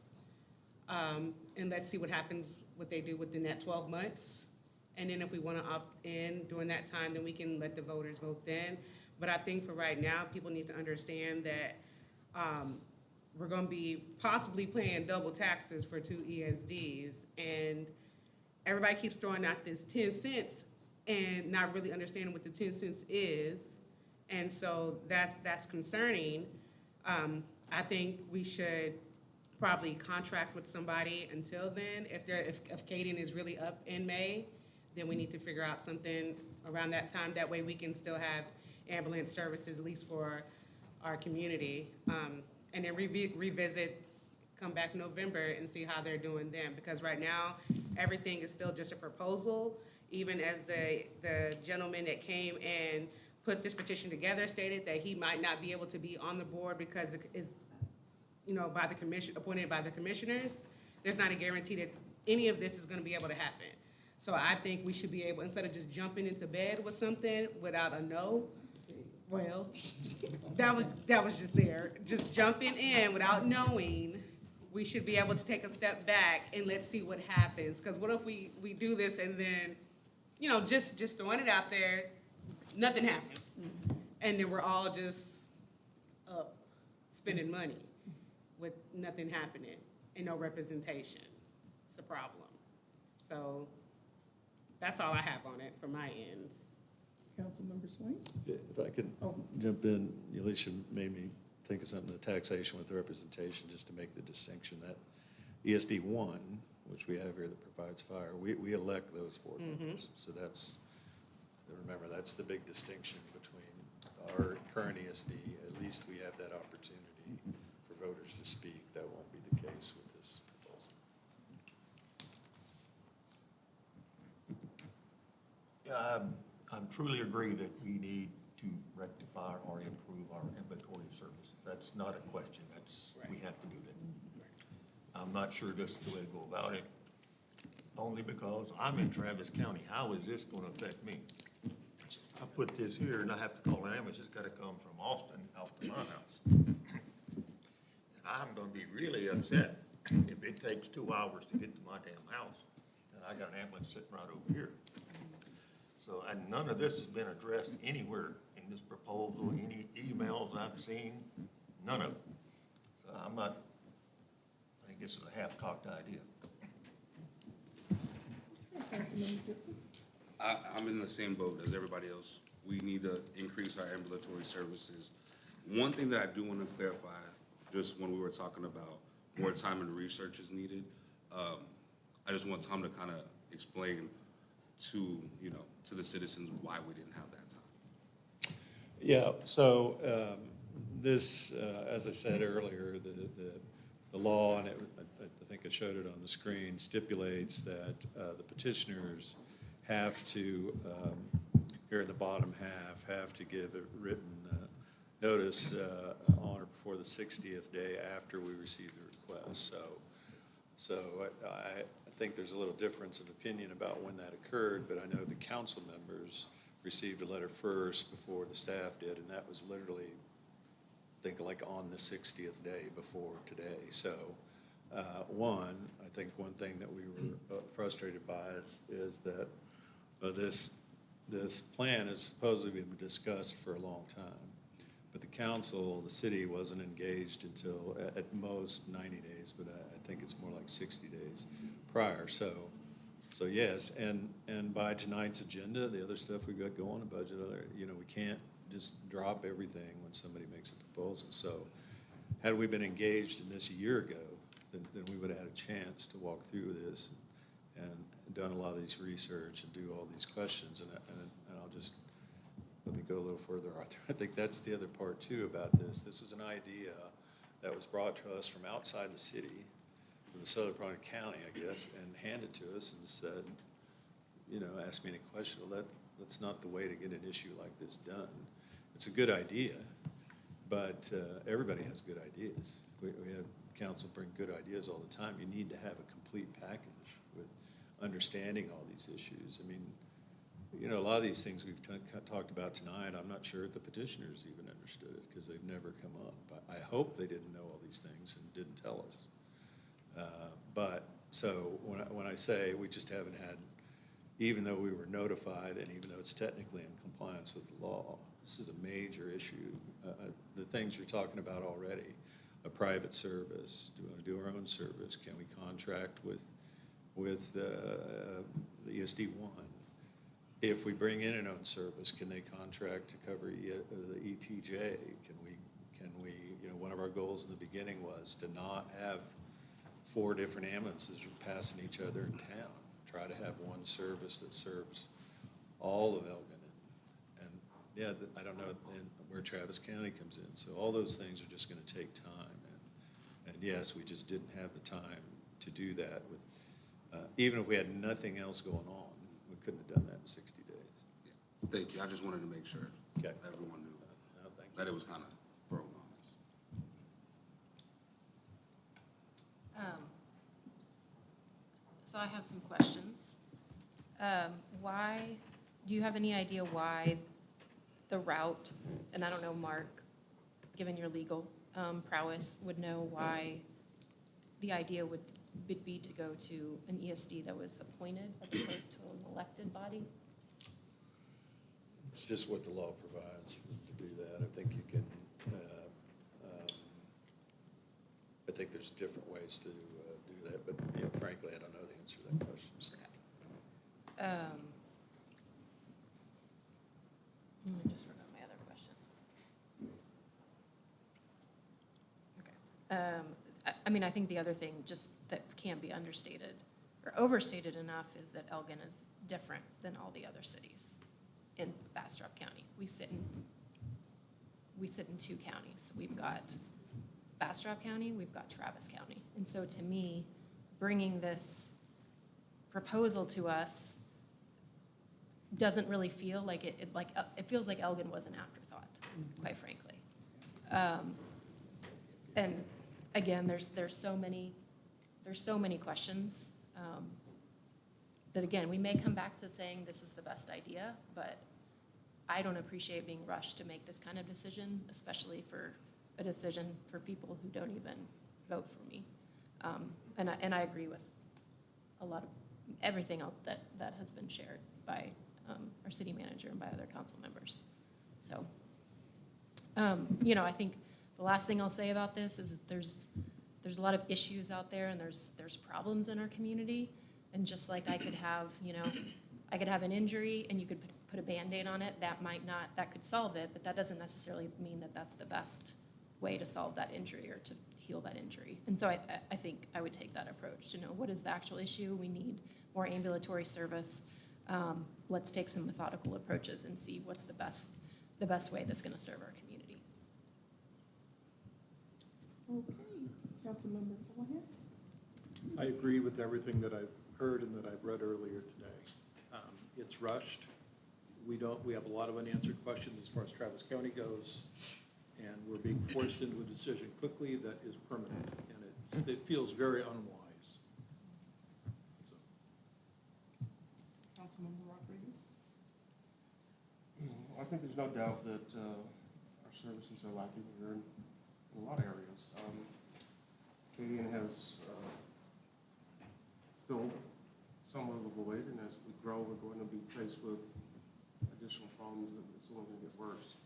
Speaker 2: And let's see what happens, what they do within that 12 months. And then if we want to opt in during that time, then we can let the voters vote then. But I think for right now, people need to understand that we're going to be possibly paying double taxes for 2 ESDs. And everybody keeps throwing out this 10 cents and not really understanding what the 10 cents is. And so that's concerning. I think we should probably contract with somebody until then. If Caden is really up in May, then we need to figure out something around that time. That way we can still have ambulance services, at least for our community. And then revisit, come back November and see how they're doing then. Because right now, everything is still just a proposal. Even as the gentleman that came and put this petition together stated that he might not be able to be on the board because it's, by the commission, appointed by the commissioners, there's not a guarantee that any of this is gonna be able to happen. So I think we should be able, instead of just jumping into bed with something without a no, well, that was just there. Just jumping in without knowing, we should be able to take a step back and let's see what happens. Because what if we do this and then, just throwing it out there, nothing happens. And then we're all just spending money with nothing happening and no representation. It's a problem. So that's all I have on it from my end.
Speaker 1: Councilmember Swain?
Speaker 5: If I could jump in, Alicia made me think of something, the taxation with representation, just to make the distinction that ESD 1, which we have here that provides fire, we elect those board members. So remember, that's the big distinction between our current ESD. At least we have that opportunity for voters to speak. That won't be the case with this proposal.
Speaker 4: Yeah, I truly agree that we need to rectify or improve our inventory services. That's not a question. We have to do that. I'm not sure this is the way to go about it, only because I'm in Travis County. How is this going to affect me? I put this here and I have to call an ambulance. It's got to come from Austin out to my house. And I'm going to be really upset if it takes 2 hours to get to my damn house and I got an ambulance sitting right over here. So, and none of this has been addressed anywhere in this proposal, any emails I've seen, none of it. So I think this is a half-cocked idea.
Speaker 1: Councilmember Gibson?
Speaker 7: I'm in the same boat as everybody else. We need to increase our ambulatory services. One thing that I do want to clarify, just when we were talking about more time and research is needed, I just want Tom to kind of explain to, to the citizens why we didn't have that time.
Speaker 5: Yeah, so this, as I said earlier, the law, and I think I showed it on the screen, stipulates that the petitioners have to, here in the bottom half, have to give a written notice on or before the 60th day after we receive the request. So I think there's a little difference of opinion about when that occurred, but I know the council members received a letter first before the staff did, and that was literally, I think, like on the 60th day before today. So, I think one thing that we were frustrated by is that this plan has supposedly been discussed for a long time, but the council, the city, wasn't engaged until at most 90 days, but I think it's more like 60 days prior. So yes, and by tonight's agenda, the other stuff we've got going, a budget, we can't just drop everything when somebody makes a proposal. So had we been engaged in this a year ago, then we would have had a chance to walk through this and done a lot of these research and do all these questions. And I'll just, let me go a little further, Arthur. I think that's the other part too about this. This is an idea that was brought to us from outside the city, from the southern part of the county, I guess, and handed to us and said, ask me any question. Well, that's not the way to get an issue like this done. It's a good idea, but everybody has good ideas. We have council bring good ideas all the time. You need to have a complete package with understanding all these issues. I mean, a lot of these things we've talked about tonight, I'm not sure if the petitioners even understood it because they've never come up. I hope they didn't know all these things and didn't tell us. But so when I say we just haven't had, even though we were notified and even though it's technically in compliance with the law, this is a major issue. The things you're talking about already, a private service, do we want to do our own service? Can we contract with the ESD1? If we bring in an own service, can they contract to cover the ETJ? Can we, one of our goals in the beginning was to not have 4 different ambulances passing each other in town. Try to have one service that serves all of Elgin. And yeah, I don't know where Travis County comes in. So all those things are just going to take time. And yes, we just didn't have the time to do that. With even if we had nothing else going on, we couldn't have done that in 60 days.
Speaker 7: Yeah. Thank you. I just wanted to make sure
Speaker 5: Okay.
Speaker 7: everyone knew
Speaker 5: No, thank you.
Speaker 7: that it was kind of thrown on us.
Speaker 6: So I have some questions. Do you have any idea why the route, and I don't know, Mark, given your legal prowess, would know why the idea would be to go to an ESD that was appointed as opposed to an elected body?
Speaker 5: It's just what the law provides to do that. I think you can, I think there's different ways to do that, but frankly, I don't know the answer to that question. So.
Speaker 6: I just forgot my other question. Okay. I mean, I think the other thing just that can't be understated or overstated enough is that Elgin is different than all the other cities in Bastrop County. We sit in 2 counties. We've got Bastrop County, we've got Travis County. And so to me, bringing this proposal to us doesn't really feel like it feels like Elgin was an afterthought, quite frankly. And again, there's so many questions that again, we may come back to saying this is the best idea, but I don't appreciate being rushed to make this kind of decision, especially for a decision for people who don't even vote for me. And I agree with a lot of everything else that has been shared by our city manager and by other council members. So, I think the last thing I'll say about this is that there's a lot of issues out there and there's problems in our community. And just like I could have, I could have an injury and you could put a Band-Aid on it, that might not, that could solve it, but that doesn't necessarily mean that that's the best way to solve that injury or to heal that injury. And so I think I would take that approach to know what is the actual issue. We need more ambulatory service. Let's take some methodical approaches and see what's the best way that's gonna serve our community.
Speaker 1: Okay, Councilmember Callahan?
Speaker 3: I agree with everything that I've heard and that I've read earlier today. It's rushed. We have a lot of unanswered questions as far as Travis County goes, and we're being forced into a decision quickly that is permanent, and it feels very unwise. So,
Speaker 1: Councilmember Rodriguez?
Speaker 10: I think there's no doubt that our services are lacking here in a lot of areas. Acadian has filled somewhat of a void, and as we grow, we're going to be faced with additional problems that it's only going to get worse.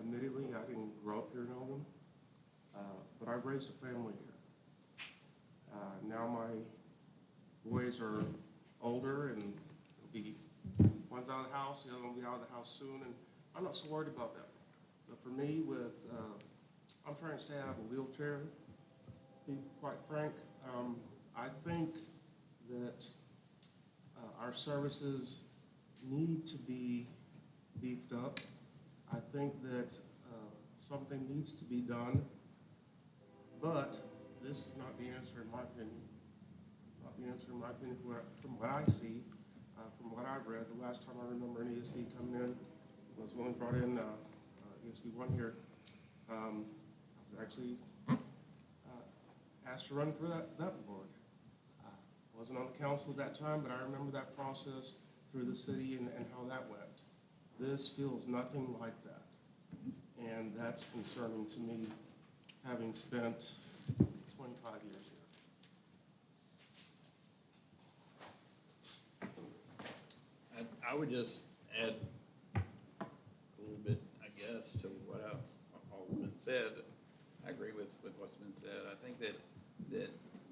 Speaker 10: Admittedly, I didn't grow up here in Elgin, but I raised a family here. Now my boys are older, and they'll be, one's out of the house, the other one will be out of the house soon, and I'm not so worried about that. But for me, I'm trying to stay out of a wheelchair, to be quite frank. I think that our services need to be beefed up. I think that something needs to be done, but this is not the answer in my opinion. Not the answer in my opinion from what I see, from what I've read. The last time I remember an ESD coming in was when we brought in ESD 1 here. I was actually asked to run for that board. I wasn't on the council at that time, but I remember that process through the city and how that went. This feels nothing like that, and that's concerning to me, having spent 25 years here.
Speaker 11: I would just add a little bit, I guess, to what else all been said. I agree with what's been said. I think that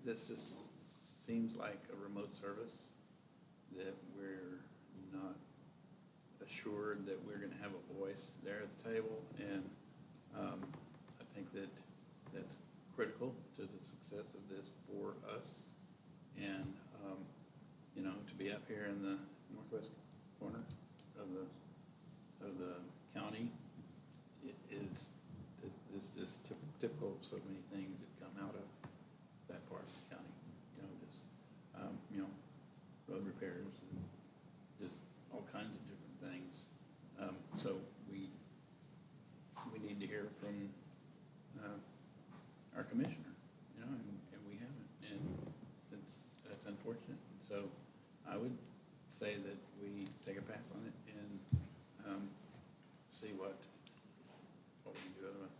Speaker 11: this just seems like a remote service, that we're not assured that we're going to have a voice there at the table, and I think that that's critical to the success of this for us. And to be up here in the northwest corner of the county, it is just typical of so many things that come out of that part of the county. Road repairs and just all kinds of different things. So we need to hear from our commissioner, and we haven't, and that's unfortunate. So I would say that we take a pass on it and see what we can do otherwise.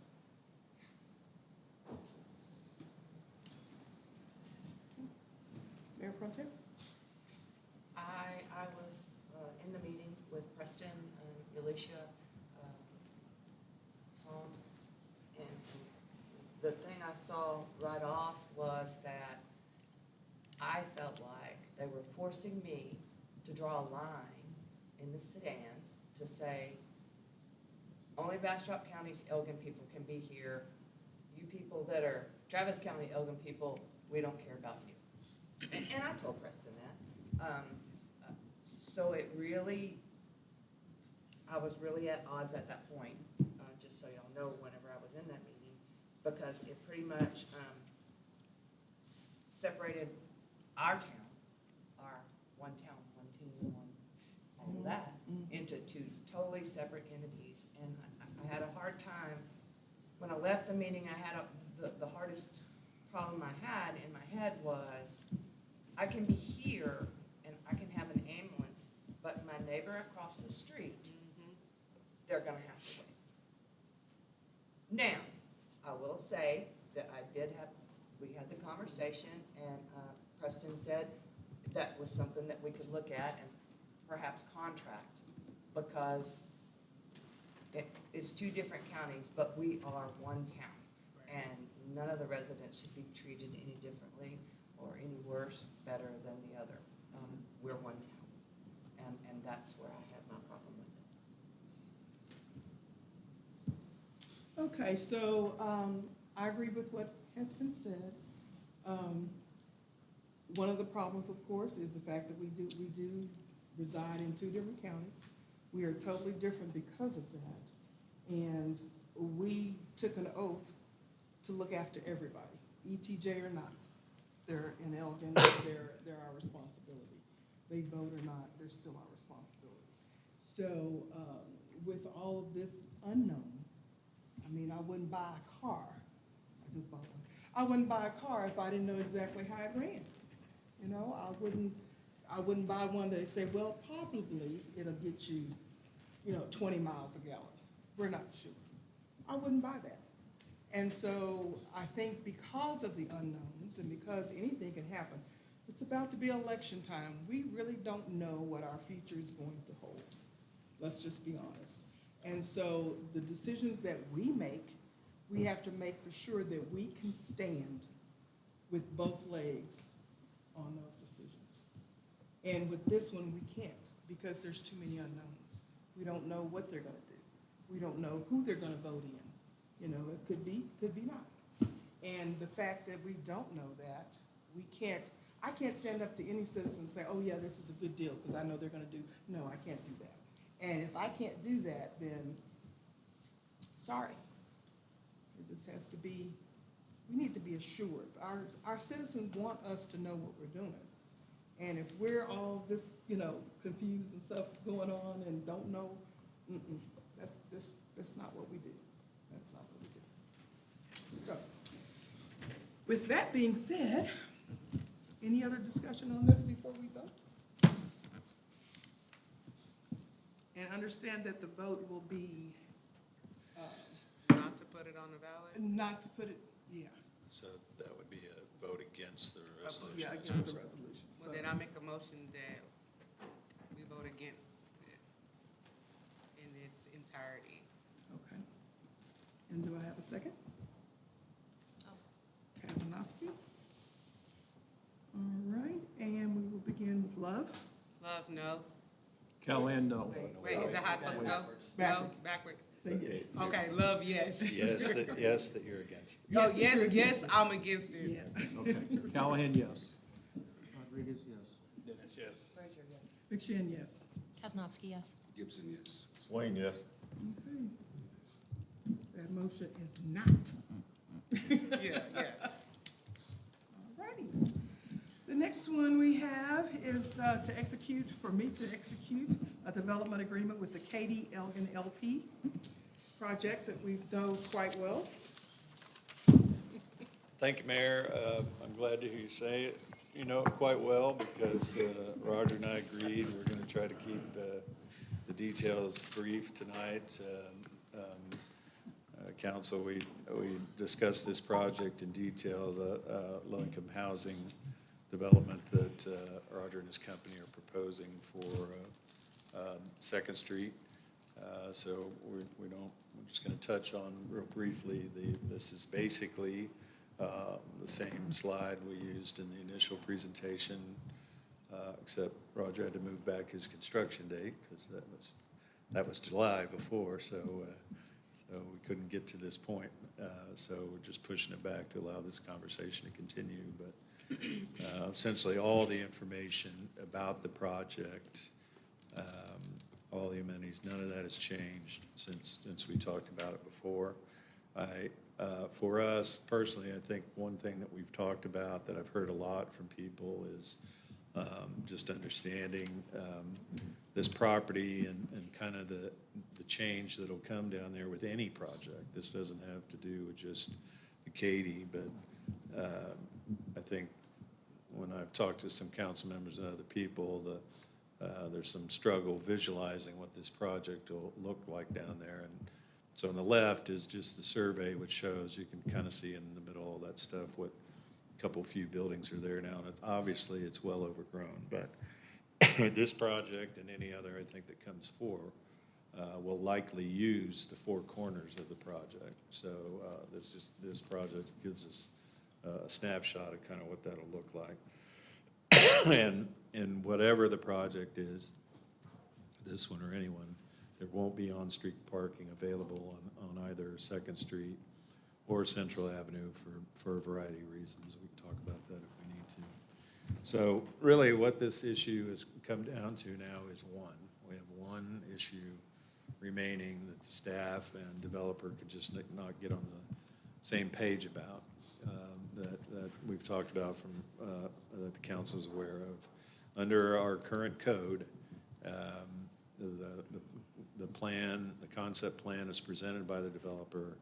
Speaker 1: Mayor Pro Tem?
Speaker 12: I was in the meeting with Preston, Alicia, Tom, and the thing I saw right off was that I felt like they were forcing me to draw a line in the stand to say, only Bastrop County's Elgin people can be here. You people that are Travis County Elgin people, we don't care about you. And I told Preston that. So I was really at odds at that point, just so y'all know, whenever I was in that meeting, because it pretty much separated our town, our one town, one team, all of that, into two totally separate entities. And I had a hard time, when I left the meeting, the hardest problem I had in my head was, I can be here and I can have an ambulance, but my neighbor across the street, they're gonna have to wait. Now, I will say that we had the conversation, and Preston said that was something that we could look at and perhaps contract, because it's two different counties, but we are one town, and none of the residents should be treated any differently or any worse, better than the other. we're one town. And that's where I had my problem with it.
Speaker 1: Okay, so I agree with what has been said. One of the problems, of course, is the fact that we do reside in two different counties. We are totally different because of that. And we took an oath to look after everybody, ETJ or not. They're in Elgin, they're our responsibility. They vote or not, they're still our responsibility. So with all of this unknown, I mean, I wouldn't buy a car. I just bought one. I wouldn't buy a car if I didn't know exactly how it ran. You know, I wouldn't buy one that say, well, probably it'll get you, 20 miles a gallon. We're not sure. I wouldn't buy that. And so I think because of the unknowns and because anything can happen, it's about to be election time. We really don't know what our future is going to hold. Let's just be honest. And so the decisions that we make, we have to make for sure that we can stand with both legs on those decisions. And with this one, we can't because there's too many unknowns. We don't know what they're gonna do. We don't know who they're gonna vote in. It could be not. And the fact that we don't know that, I can't stand up to any citizen and say, oh yeah, this is a good deal because I know they're gonna do, no, I can't do that. And if I can't do that, then sorry. It just has to be, we need to be assured. Our citizens want us to know what we're doing. And if we're all this, confused and stuff going on and don't know, that's not what we do. That's not what we do. So, with that being said, any other discussion on this before we vote? And understand that the vote will be,
Speaker 2: Not to put it on the ballot?
Speaker 1: not to put it, yeah,
Speaker 5: So that would be a vote against the resolution.
Speaker 1: yeah, against the resolution.
Speaker 2: Well,
Speaker 1: So-
Speaker 2: then I make a motion that we vote against it in its entirety.
Speaker 1: Okay. And do I have a second? Kazanowski? All right, and we will begin with Love.
Speaker 2: Love, no.
Speaker 3: Callahan, no.
Speaker 2: Wait, is that how it's supposed to go?
Speaker 1: Backwards.
Speaker 2: No, backwards.
Speaker 1: Say yes.
Speaker 2: Okay, love, yes.
Speaker 5: Yes, that you're against.
Speaker 2: Oh,
Speaker 1: Yes, you're
Speaker 2: yes,
Speaker 1: against it.
Speaker 2: I'm against it.
Speaker 1: Yeah.
Speaker 3: Okay. Callahan, yes.
Speaker 10: Rodriguez, yes.
Speaker 11: Dennis, yes.
Speaker 12: Frazier, yes.
Speaker 1: McShane, yes.
Speaker 6: Kaznowski, yes.
Speaker 7: Gibson, yes.
Speaker 4: Swain, yes.
Speaker 1: Okay. That motion is not.
Speaker 2: Yeah, yeah.
Speaker 1: All righty. The next one we have is for me to execute a development agreement with the Katy Elgin LP project that we know quite well.
Speaker 5: Thank you, Mayor. I'm glad to hear you say it. You know it quite well because Roger and I agreed we're going to try to keep the details brief tonight. Council, we discussed this project in detail, the low-income housing development that Roger and his company are proposing for Second Street. So we're just going to touch on real briefly, this is basically the same slide we used in the initial presentation, except Roger had to move back his construction date because that was July before, so we couldn't get to this point. So we're just pushing it back to allow this conversation to continue. But essentially, all the information about the project, all the amenities, none of that has changed since we talked about it before. For us personally, I think one thing that we've talked about that I've heard a lot from people is just understanding this property and kind of the change that'll come down there with any project. This doesn't have to do with just the Katy, but I think when I've talked to some council members and other people, there's some struggle visualizing what this project will look like down there. And so on the left is just the survey, which shows, you can kind of see in the middle, all that stuff, what few buildings are there now. And obviously, it's well overgrown. But this project and any other, I think, that comes forward will likely use the four corners of the project. So this project gives us a snapshot of kind of what that'll look like. And whatever the project is, this one or anyone, there won't be on-street parking available on either Second Street or Central Avenue for a variety of reasons. We can talk about that if we need to. So really what this issue has come down to now is one. We have one issue remaining that the staff and developer could just not get on the same page about, that we've talked about from, that the council's aware of. Under our current code, the plan, the concept plan is presented by the developer,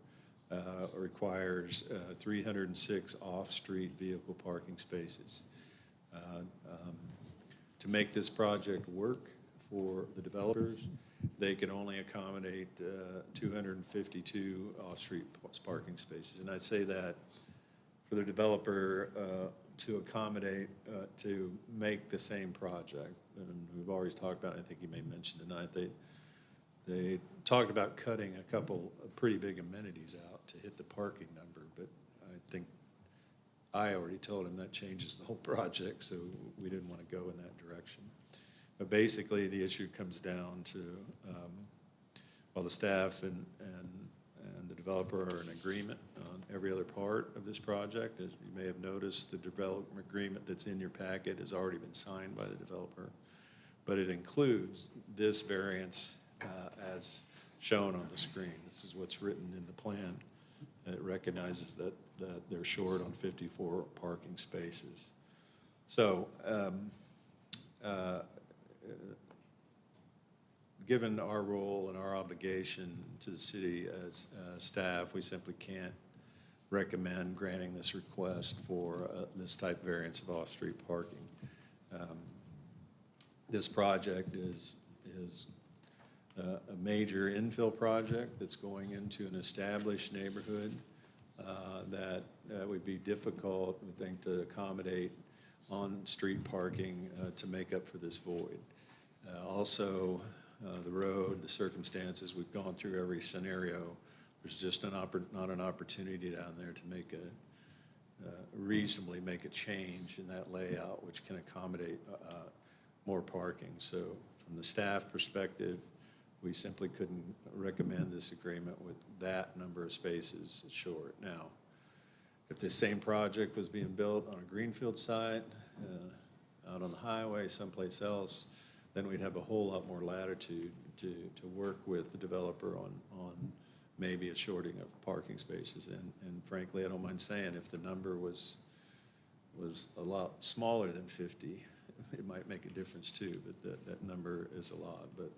Speaker 5: requires 306 off-street vehicle parking spaces. To make this project work for the developers, they can only accommodate 252 off-street parking spaces. And I'd say that for the developer to accommodate, to make the same project, and we've already talked about it, I think you may mention tonight, they talked about cutting a couple of pretty big amenities out to hit the parking number, but I think I already told him that changes the whole project, so we didn't want to go in that direction. But basically, the issue comes down to, while the staff and the developer are in agreement on every other part of this project, as you may have noticed, the development agreement that's in your packet has already been signed by the developer, but it includes this variance as shown on the screen. This is what's written in the plan. It recognizes that they're short on 54 parking spaces. So, given our role and our obligation to the city as staff, we simply can't recommend granting this request for this type variance of off-street parking. This project is a major infill project that's going into an established neighborhood that would be difficult, I think, to accommodate on-street parking to make up for this void. Also, the road, the circumstances, we've gone through every scenario. There's just not an opportunity down there to make reasonably make a change in that layout, which can accommodate more parking. So from the staff perspective, we simply couldn't recommend this agreement with that number of spaces short. Now, if this same project was being built on a greenfield site, out on the highway, someplace else, then we'd have a whole lot more latitude to work with the developer on maybe a shorting of parking spaces. And frankly, I don't mind saying if the number was a lot smaller than 50, it might make a difference too, but that number is a lot. But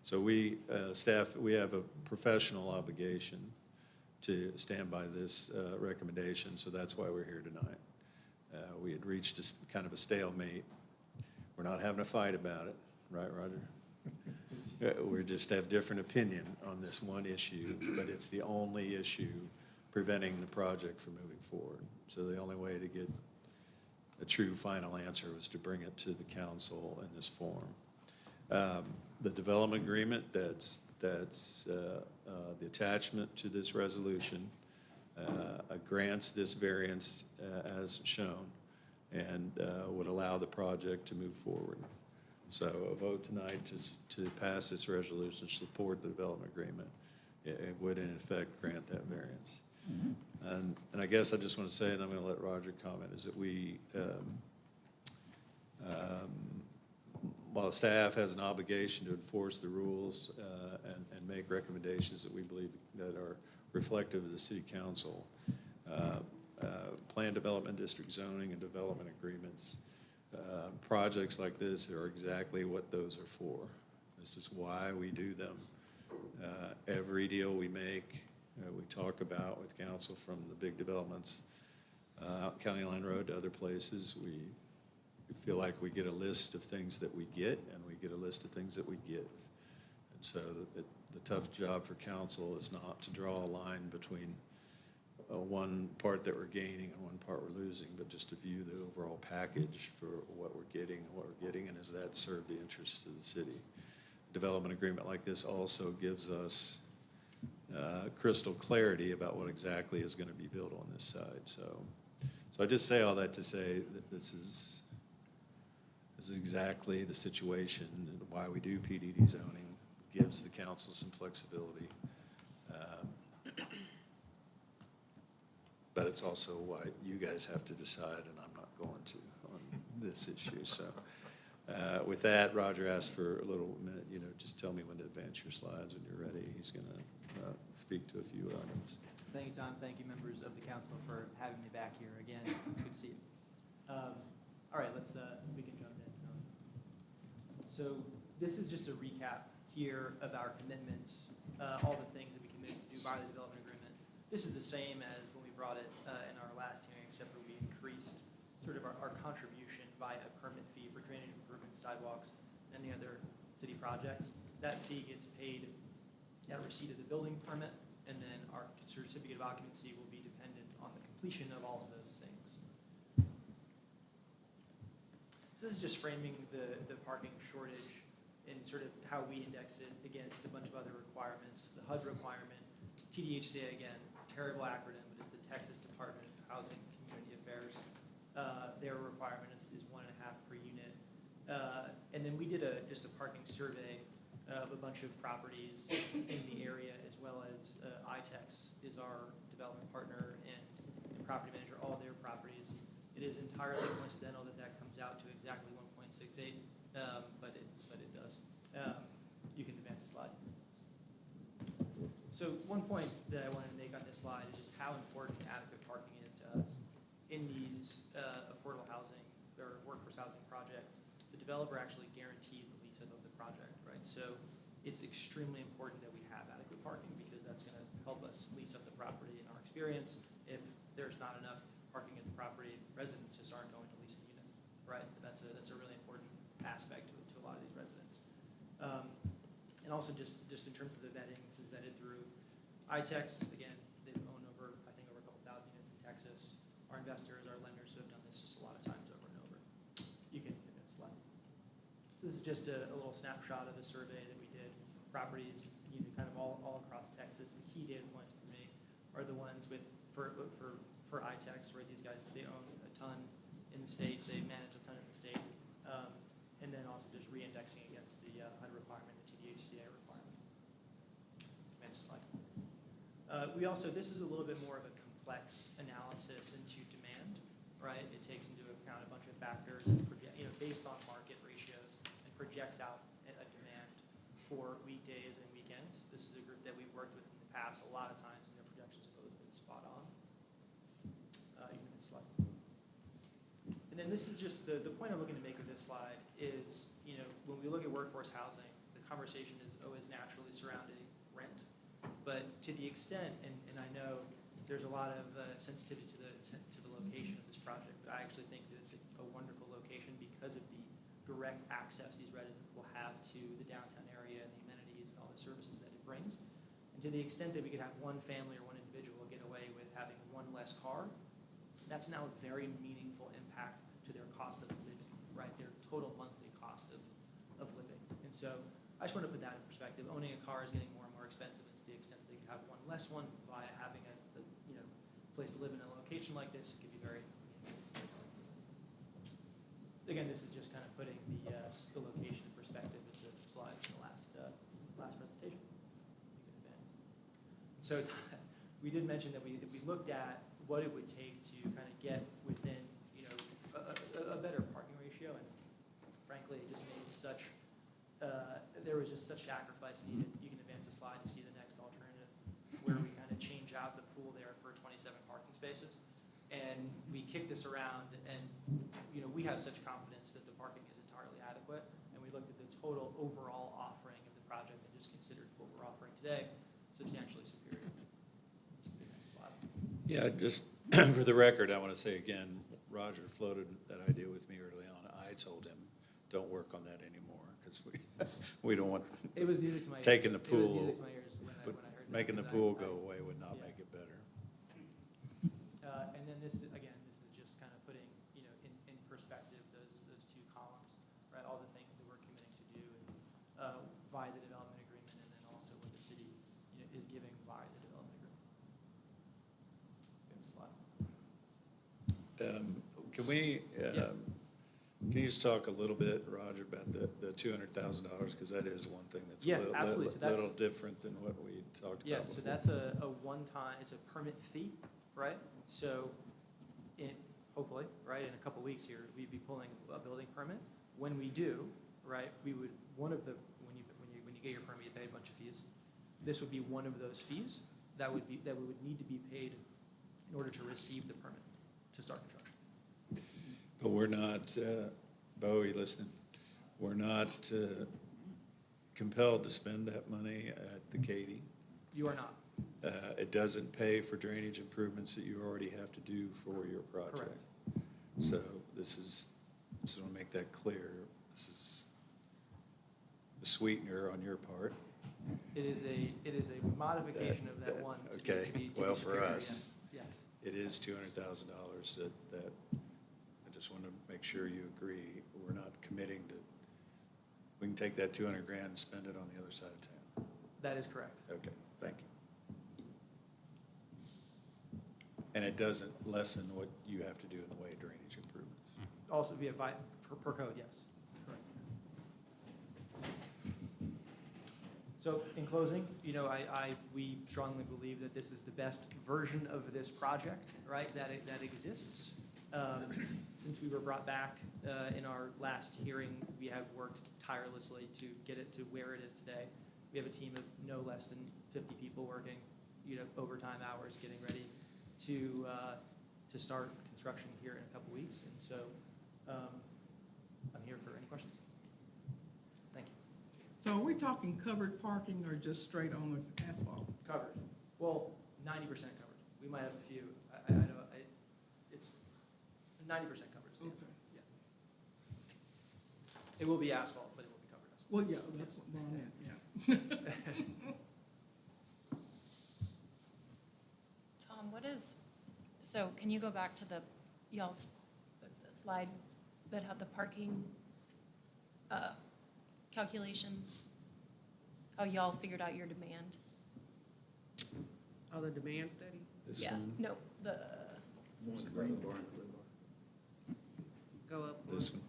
Speaker 5: so we, staff, we have a professional obligation to stand by this recommendation, so that's why we're here tonight. We had reached kind of a stalemate. We're not having a fight about it, right, Roger? We just have different opinion on this one issue, but it's the only issue preventing the project from moving forward. So the only way to get a true final answer was to bring it to the council in this form. The development agreement that's the attachment to this resolution grants this variance as shown and would allow the project to move forward. So a vote tonight to pass this resolution, support the development agreement, it would in effect grant that variance. And I guess I just want to say, and I'm going to let Roger comment, is that we, while the staff has an obligation to enforce the rules and make recommendations that we believe that are reflective of the city council, plan development district zoning and development agreements, projects like this are exactly what those are for. This is why we do them. Every deal we make, we talk about with council, from the big developments out County Line Road to other places. We feel like we get a list of things that we get, and we get a list of things that we give. And so the tough job for council is not to draw a line between one part that we're gaining and one part we're losing, but just to view the overall package for what we're getting and does that serve the interests of the city. A development agreement like this also gives us crystal clarity about what exactly is going to be built on this side. So I just say all that to say that this is This is exactly the situation and why we do PDD zoning, gives the council some flexibility. But it's also why you guys have to decide, and I'm not going to on this issue. So with that, Roger asked for a little minute, just tell me when to advance your slides when you're ready. He's going to speak to a few items.
Speaker 13: Thank you, Tom. Thank you, members of the council, for having me back here again. It's good to see you. All right, we can jump in. So this is just a recap here of our commitments, all the things that we committed to do by the development agreement. This is the same as when we brought it in our last hearing, except for we increased sort of our contribution via a permit fee for drainage improvements, sidewalks, and any other city projects. That fee gets paid at receipt of the building permit, and then our certificate of occupancy will be dependent on the completion of all of those things. So this is just framing the parking shortage and sort of how we index it against a bunch of other requirements. The HUD requirement, TDHCA again, terrible acronym, but it's the Texas Department of Housing and Community Affairs. Their requirement is 1.5 per unit. And then we did just a parking survey of a bunch of properties in the area, as well as ITEX is our development partner and property manager, all of their properties. It is entirely coincidental that that comes out to exactly 1.68, but it does. You can advance the slide. So one point that I wanted to make on this slide is just how important adequate parking is to us. In these affordable housing or workforce housing projects, the developer actually guarantees the lease of the project, right? So it's extremely important that we have adequate parking because that's going to help us lease up the property. In our experience, if there's not enough parking at the property, residents just aren't going to lease a unit, right? That's a really important aspect to a lot of these residents. And also just in terms of the vetting, this is vetted through ITEX. Again, they own over a couple thousand units in Texas. Our investors, our lenders who have done this just a lot of times over and over. You can hit that slide. So this is just a little snapshot of a survey that we did. Properties, kind of all across Texas. The key data points for me are the ones for ITEX, where these guys, they own a ton in the state, they manage a ton in the state, and then also just re-indexing against the HUD requirement, the TDHCA requirement. Next slide. This is a little bit more of a complex analysis into demand, right? It takes into account a bunch of factors, based on market ratios, and projects out a demand for weekdays and weekends. This is a group that we've worked with in the past a lot of times, and their projections have always been spot on. Slide. And then this is just the point I'm looking to make with this slide is, when we look at workforce housing, the conversation is always naturally surrounding rent. But to the extent, and I know there's a lot of sensitivity to the location of this project, but I actually think that it's a wonderful location because of the direct access these residents will have to the downtown area and the amenities and all the services that it brings. And to the extent that we could have one family or one individual get away with having one less car, that's now a very meaningful impact to their cost of living, right? Their total monthly cost of living. And so I just want to put that in perspective. Owning a car is getting more and more expensive, and to the extent that they can have one less one via having a place to live in a location like this, it could be very. Again, this is just kind of putting the location in perspective. It's a slide from the last presentation. You can advance. So we did mention that we looked at what it would take to kind of get within a better parking ratio, and frankly, it just made such there was just such sacrifice needed. You can advance the slide to see the next alternative, where we kind of change out the pool there for 27 parking spaces, and we kick this around, and we have such confidence that the parking is entirely adequate, and we looked at the total overall offering of the project and just considered what we're offering today substantially superior. Next slide.
Speaker 5: Yeah, just for the record, I want to say again, Roger floated that idea with me early on. I told him, don't work on that anymore, because we don't want
Speaker 13: it was music to my
Speaker 5: taking
Speaker 13: ears.
Speaker 5: the pool,
Speaker 13: It was music to my ears when I heard that,
Speaker 5: making the pool go away would not make it better.
Speaker 13: And then this is just kind of putting, in perspective those two columns, right? All the things that we're committing to do via the development agreement, and then also what the city is giving via the development agreement. Next slide.
Speaker 5: Can we Can you just talk a little bit, Roger, about the $200,000, because that is one thing that's a
Speaker 13: Yeah,
Speaker 5: little,
Speaker 13: absolutely. So that's-
Speaker 5: little different than what we talked
Speaker 13: Yeah,
Speaker 5: about
Speaker 13: so
Speaker 5: before.
Speaker 13: that's a one-time, it's a permit fee, right? So hopefully, right, in a couple weeks here, we'd be pulling a building permit. When we do, right, we would, when you get your permit, you pay a bunch of fees. This would be one of those fees that would need to be paid in order to receive the permit to start construction.
Speaker 5: But we're not, Bo, are you listening? We're not compelled to spend that money at the Katy.
Speaker 13: You are not.
Speaker 5: It doesn't pay for drainage improvements that you already have to do for your project.
Speaker 13: Correct.
Speaker 5: So just want to make that clear. This is a sweetener on your part.
Speaker 13: It is a modification of that one to be.
Speaker 5: Okay,
Speaker 13: to be
Speaker 5: well, for
Speaker 13: superior,
Speaker 5: us,
Speaker 13: yes.
Speaker 5: it is $200,000 that I just want to make sure you agree. We're not committing to, we can take that 200 grand and spend it on the other side of town.
Speaker 13: That is correct.
Speaker 5: Okay, thank you. And it doesn't lessen what you have to do in the way of drainage improvements.
Speaker 13: Also via per code, yes. Correct. So in closing, we strongly believe that this is the best version of this project, right, that exists. Since we were brought back in our last hearing, we have worked tirelessly to get it to where it is today. We have a team of no less than 50 people working, overtime hours, getting ready to start construction here in a couple weeks. And so I'm here for any questions. Thank you.
Speaker 1: So are we talking covered parking or just straight on the asphalt?
Speaker 13: Covered. Well, 90% covered. We might have a few. I know it's 90% covered.
Speaker 1: Okay.
Speaker 13: Yeah. It will be asphalt, but it will be covered asphalt.
Speaker 1: Well, yeah, that's what I meant, yeah.
Speaker 6: Tom, so can you go back to y'all's slide that had the parking calculations? How y'all figured out your demand?
Speaker 2: Oh, the demand study?
Speaker 5: This
Speaker 6: Yeah,
Speaker 5: one,
Speaker 6: no,
Speaker 2: Go up.
Speaker 5: this one.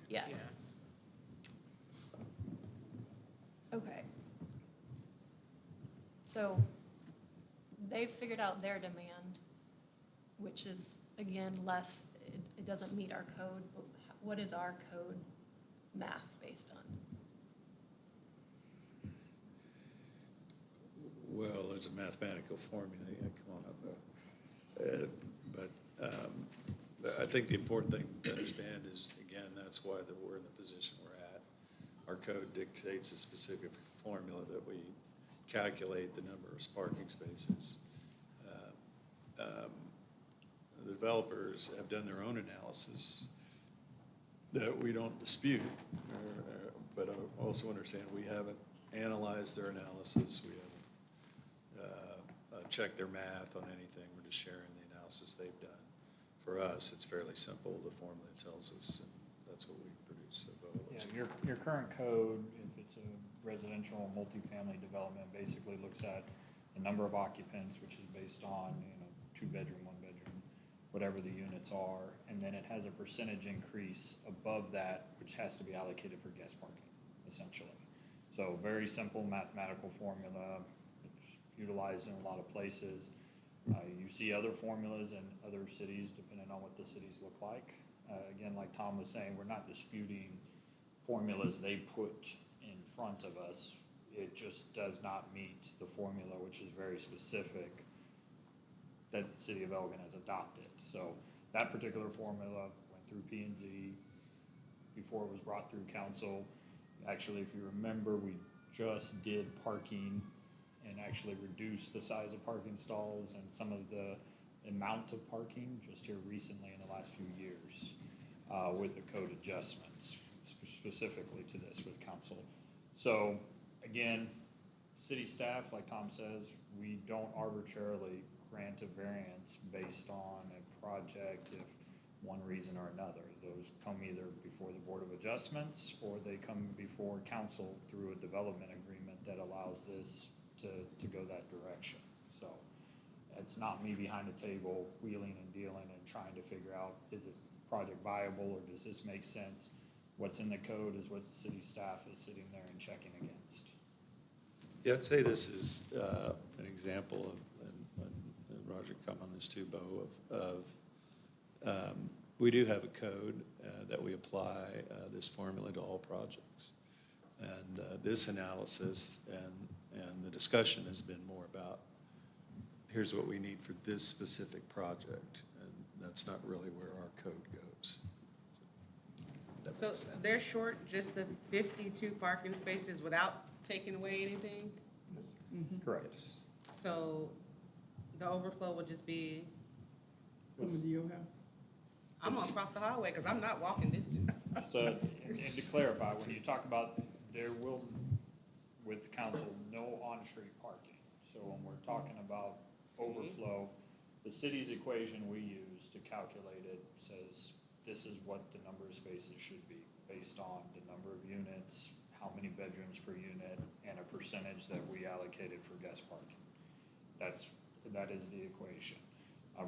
Speaker 6: yes.
Speaker 2: Yeah.
Speaker 6: Okay. So they figured out their demand, which is, again, less, it doesn't meet our code, but what is our code math based on?
Speaker 5: Well, there's a mathematical formula, yeah, come on up. But I think the important thing to understand is, again, that's why we're in the position we're at. Our code dictates a specific formula that we calculate the number of parking spaces. The developers have done their own analysis that we don't dispute, but I also understand we haven't analyzed their analysis. We haven't checked their math on anything. We're just sharing the analysis they've done. For us, it's fairly simple. The formula tells us, and that's what we produce.
Speaker 14: Yeah, your current code, if it's a residential multifamily development, basically looks at the number of occupants, which is based on, 2-bedroom, 1-bedroom, whatever the units are, and then it has a percentage increase above that, which has to be allocated for guest parking, essentially. So very simple mathematical formula. It's utilized in a lot of places. You see other formulas in other cities, depending on what the cities look like. Again, like Tom was saying, we're not disputing formulas they put in front of us. It just does not meet the formula, which is very specific, that the city of Elgin has adopted. So that particular formula went through P&Z before it was brought through council. Actually, if you remember, we just did parking and actually reduced the size of parking stalls and some of the amount of parking just here recently in the last few years with the code adjustments, specifically to this with council. So again, city staff, like Tom says, we don't arbitrarily grant a variance based on a project if one reason or another. Those come either before the Board of Adjustments or they come before council through a development agreement that allows this to go that direction. So it's not me behind a table wheeling and dealing and trying to figure out, is it project viable, or does this make sense? What's in the code is what the city staff is sitting there and checking against.
Speaker 5: Yeah, I'd say this is an example of, and Roger come on this too, Bo, of we do have a code that we apply this formula to all projects. And this analysis and the discussion has been more about, here's what we need for this specific project, and that's not really where our code goes. That
Speaker 2: So
Speaker 5: makes sense.
Speaker 2: they're short just the 52 parking spaces without taking away anything?
Speaker 14: Correct.
Speaker 2: So the overflow would just be,
Speaker 1: Coming to your house.
Speaker 2: I'm gonna cross the highway because I'm not walking distance.
Speaker 14: So, and to clarify, when you talk about, there will, with council, no on-street parking. So when we're talking about overflow, the city's equation we use to calculate it says this is what the number of spaces should be based on the number of units, how many bedrooms per unit, and a percentage that we allocated for guest parking. That is the equation.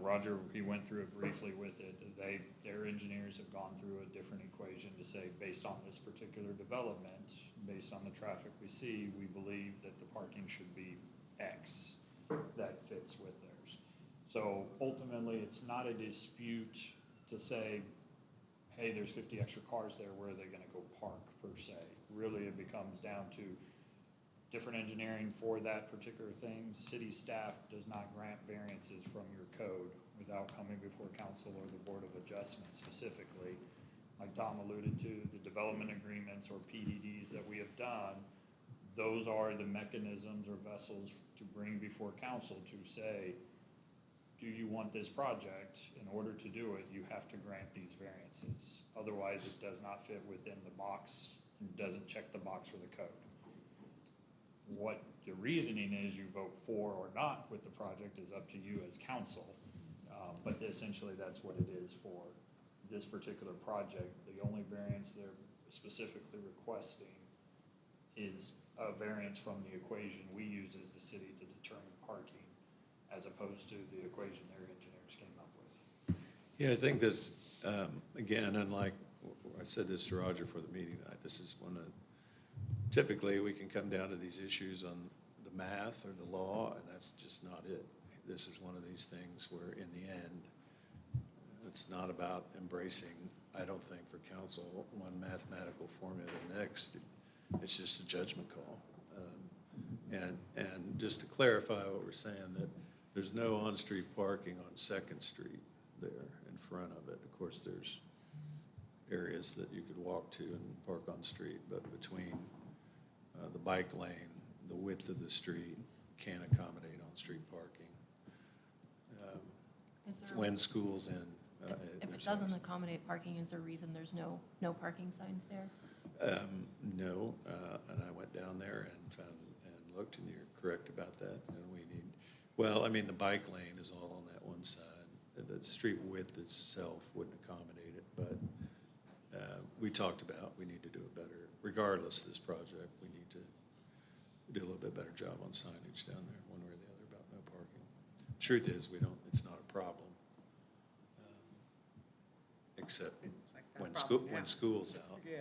Speaker 14: Roger, he went through it briefly with it. Their engineers have gone through a different equation to say, based on this particular development, based on the traffic we see, we believe that the parking should be X that fits with theirs. So ultimately, it's not a dispute to say, hey, there's 50 extra cars there, where are they gonna go park per se? Really, it becomes down to different engineering for that particular thing. City staff does not grant variances from your code without coming before council or the Board of Adjustment specifically. Like Tom alluded to, the development agreements or PDDs that we have done, those are the mechanisms or vessels to bring before council to say, do you want this project? In order to do it, you have to grant these variances. Otherwise, it does not fit within the box and doesn't check the box for the code. What the reasoning is you vote for or not with the project is up to you as council. But essentially, that's what it is for this particular project. The only variance they're specifically requesting is a variance from the equation we use as the city to determine parking, as opposed to the equation their engineers came up with.
Speaker 5: Yeah, I think this, again, unlike, I said this to Roger for the meeting tonight, this is one that typically we can come down to these issues on the math or the law, and that's just not it. This is one of these things where in the end, it's not about embracing, I don't think for council, one mathematical formula to the next. It's just a judgment call. And just to clarify what we're saying, that there's no on-street parking on Second Street there in front of it. Of course, there's areas that you could walk to and park on street, but between the bike lane, the width of the street can't accommodate on-street parking.
Speaker 6: Is there,
Speaker 5: When school's in.
Speaker 6: if it
Speaker 5: there's
Speaker 6: doesn't
Speaker 5: no-
Speaker 6: accommodate parking, is there a reason there's no parking signs there?
Speaker 5: No, and I went down there and found, and looked, and you're correct about that, and we need, well, I mean, the bike lane is all on that one side. The street width itself wouldn't accommodate it, but we talked about, we need to do a better, regardless of this project, we need to do a little bit better job on signage down there, one way or the other, about no parking. Truth is, it's not a problem, except
Speaker 2: It's like that
Speaker 5: when
Speaker 2: problem now.
Speaker 5: school's out.
Speaker 2: Yeah.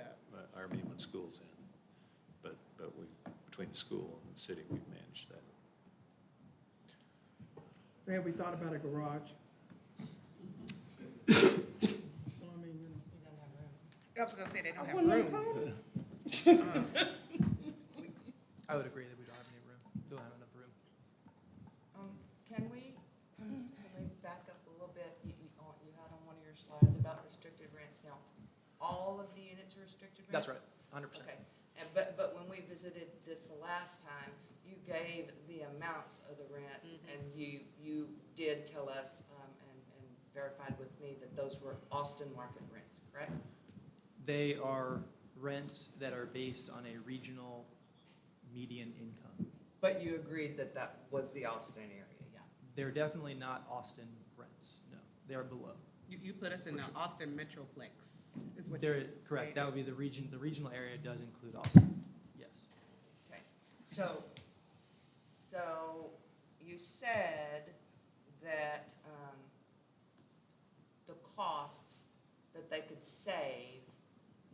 Speaker 5: I mean, when school's in, but we, between the school and the city, we've managed that.
Speaker 1: So have we thought about a garage? So, I mean, you know.
Speaker 12: You don't have room.
Speaker 2: I was gonna say they don't
Speaker 1: I
Speaker 2: have
Speaker 1: want no
Speaker 2: room.
Speaker 1: cars.
Speaker 13: I would agree that we don't have any room, don't have enough room.
Speaker 12: Can we back up a little bit? You had on one of your slides about restricted rents. Now, all of the units are restricted rents?
Speaker 13: That's right, 100%.
Speaker 12: Okay, but when we visited this the last time, you gave the amounts of the rent, and you did tell us and verified with me that those were Austin market rents, correct?
Speaker 13: They are rents that are based on a regional median income.
Speaker 12: But you agreed that that was the Austin area, yeah?
Speaker 13: They're definitely not Austin rents, no, they are below.
Speaker 2: You put us in the Austin Metroplex, is what
Speaker 13: They're
Speaker 2: you're
Speaker 13: correct,
Speaker 2: saying.
Speaker 13: that would be the regional area does include Austin, yes.
Speaker 12: Okay, so you said that the costs that they could save,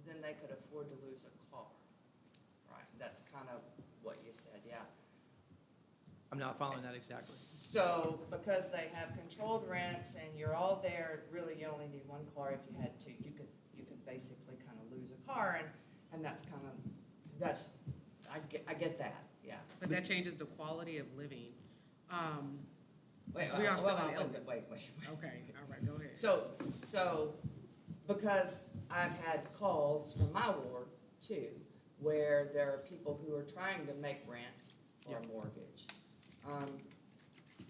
Speaker 12: then they could afford to lose a car. Right, that's kind of what you said, yeah.
Speaker 13: I'm not following that exactly.
Speaker 12: So, because they have controlled rents and you're all there, really you only need one car. If you had two, you could basically kind of lose a car, and that's kind of, I get that, yeah.
Speaker 2: But that changes the quality of living.
Speaker 12: Wait,
Speaker 2: We are still in
Speaker 12: wait,
Speaker 2: Elgin.
Speaker 12: wait.
Speaker 2: Okay, all right, go ahead.
Speaker 12: So, because I've had calls from my ward too, where there are people who are trying to make rent or mortgage.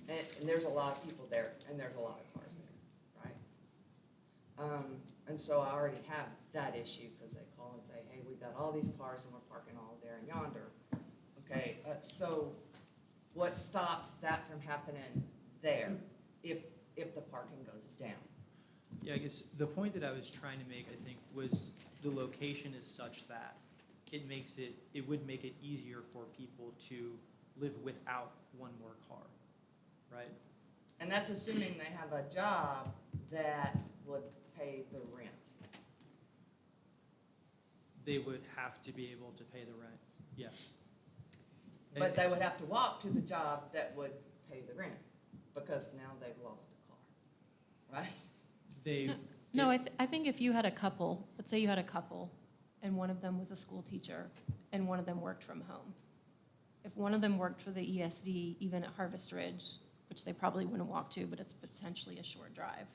Speaker 12: And there's a lot of people there, and there's a lot of cars there, right? And so I already have that issue, because they call and say, hey, we've got all these cars and we're parking all there and yonder. Okay, so what stops that from happening there if the parking goes down?
Speaker 13: Yeah, I guess the point that I was trying to make, I think, was the location is such that it would make it easier for people to live without one more car, right?
Speaker 12: And that's assuming they have a job that would pay the rent.
Speaker 13: They would have to be able to pay the rent, yes.
Speaker 12: But they would have to walk to the job that would pay the rent, because now they've lost a car, right?
Speaker 13: They,
Speaker 6: No, I think if you had a couple, let's say you had a couple, and one of them was a school teacher, and one of them worked from home. If one of them worked for the ESD, even at Harvest Ridge, which they probably wouldn't walk to, but it's potentially a short drive,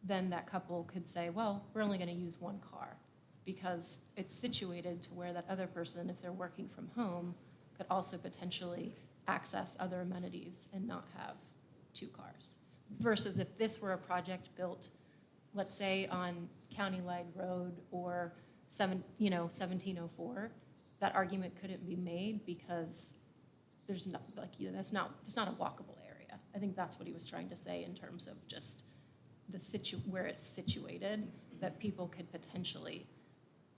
Speaker 6: then that couple could say, well, we're only gonna use one car, because it's situated to where that other person, if they're working from home, could also potentially access other amenities and not have two cars. Versus if this were a project built, let's say on County Line Road or 1704, that argument couldn't be made because there's not, that's not a walkable area. I think that's what he was trying to say in terms of just where it's situated, that people could potentially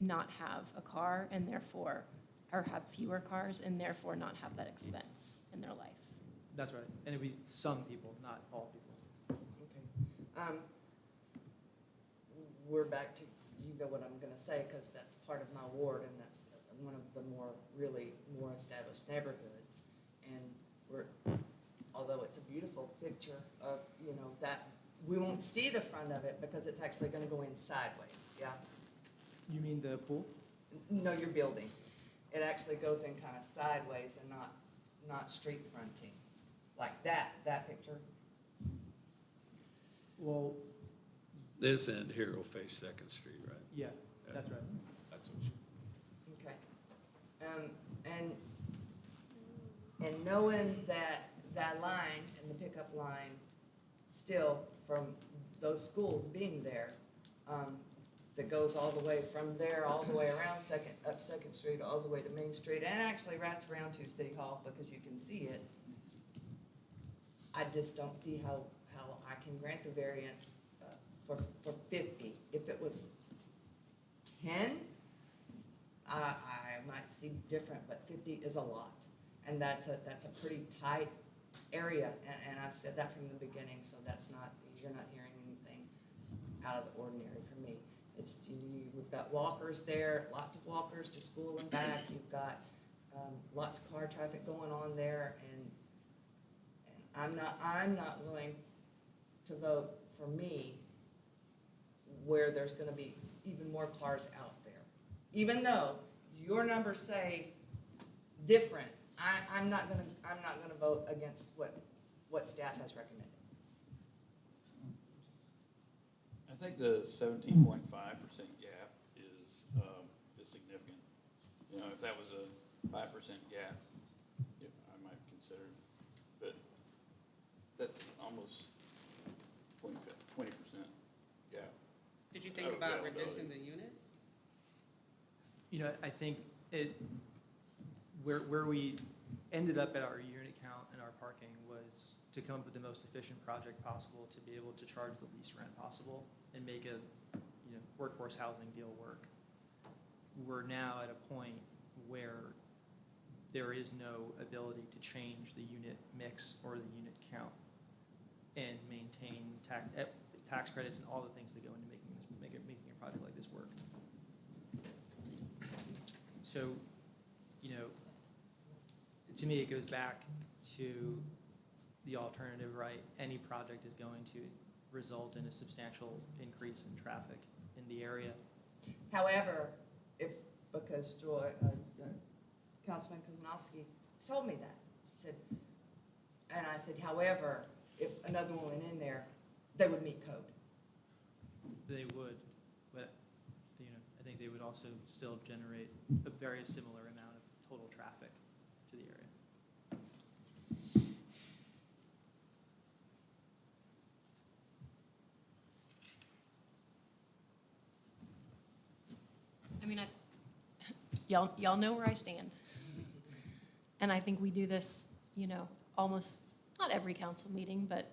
Speaker 6: not have a car and therefore, or have fewer cars and therefore not have that expense in their life.
Speaker 13: that's right, and it'd be some people, not all people.
Speaker 12: Okay. We're back to, you know what I'm gonna say, because that's part of my ward, and that's one of the more established neighborhoods. And although it's a beautiful picture of, that, we won't see the front of it because it's actually gonna go in sideways, yeah?
Speaker 13: You mean the pool?
Speaker 12: No, your building. It actually goes in kind of sideways and not street fronting, like that picture.
Speaker 13: Well,
Speaker 5: This end here will face Second Street, right?
Speaker 13: yeah, that's right.
Speaker 5: That's what you.
Speaker 12: Okay. And knowing that line and the pickup line still from those schools being there, that goes all the way from there, all the way around up Second Street, all the way to Main Street, and actually wraps around to City Hall because you can see it. I just don't see how I can grant the variance for 50. If it was 10, I might see different, but 50 is a lot. And that's a pretty tight area, and I've said that from the beginning, so you're not hearing anything out of the ordinary from me. We've got walkers there, lots of walkers to school and back. You've got lots of car traffic going on there, and I'm not willing to vote for me where there's gonna be even more cars out there. Even though your numbers say different, I'm not gonna vote against what staff has recommended.
Speaker 11: I think the 17.5% gap is significant. If that was a 5% gap, I might consider it, but that's almost 20% gap.
Speaker 2: Did you think about reducing the units?
Speaker 13: I think where we ended up at our unit count and our parking was to come up with the most efficient project possible to be able to charge the least rent possible and make a workforce housing deal work. We're now at a point where there is no ability to change the unit mix or the unit count and maintain tax credits and all the things that go into making making a project like this work. So, you know, to me, it goes back to the alternative, right? Any project is going to result in a substantial increase in traffic in the area.
Speaker 12: However, because Councilman Kozlowski told me that, she said, and I said, however, if another one went in there, they would meet code.
Speaker 13: They would, but, you know, I think they would also still generate a very similar amount of total traffic to the area.
Speaker 6: I mean, y'all know where I stand. And I think we do this, you know, almost, not every council meeting, but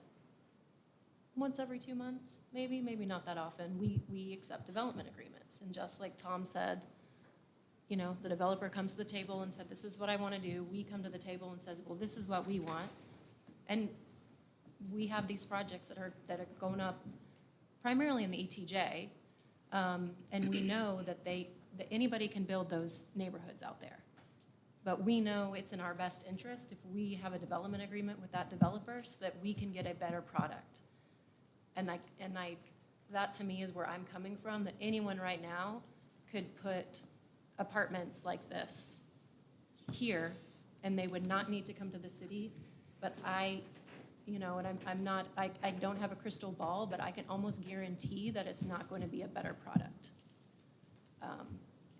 Speaker 6: once every 2 months, maybe not that often, we accept development agreements. And just like Tom said, you know, the developer comes to the table and said, this is what I want to do. We come to the table and says, well, this is what we want. And we have these projects that are going up primarily in the ETJ. And we know that that anybody can build those neighborhoods out there. But we know it's in our best interest if we have a development agreement with that developer so that we can get a better product. And that to me is where I'm coming from, that anyone right now could put apartments like this here and they would not need to come to the city. But you know, and I don't have a crystal ball, but I can almost guarantee that it's not going to be a better product.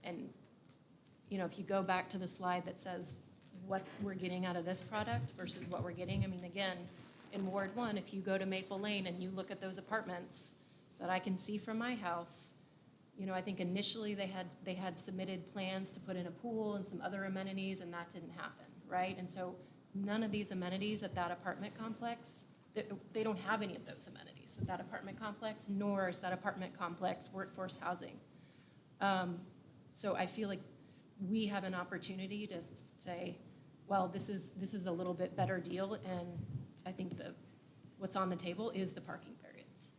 Speaker 6: And, you know, if you go back to the slide that says what we're getting out of this product versus what we're getting, I mean, again, in Ward 1, if you go to Maple Lane and you look at those apartments that I can see from my house, you know, I think initially they had submitted plans to put in a pool and some other amenities, and that didn't happen, right? And so none of these amenities at that apartment complex, they don't have any of those amenities at that apartment complex, nor is that apartment complex workforce housing. So I feel like we have an opportunity to say, well, this is a little bit better deal, and I think what's on the table is the parking variance.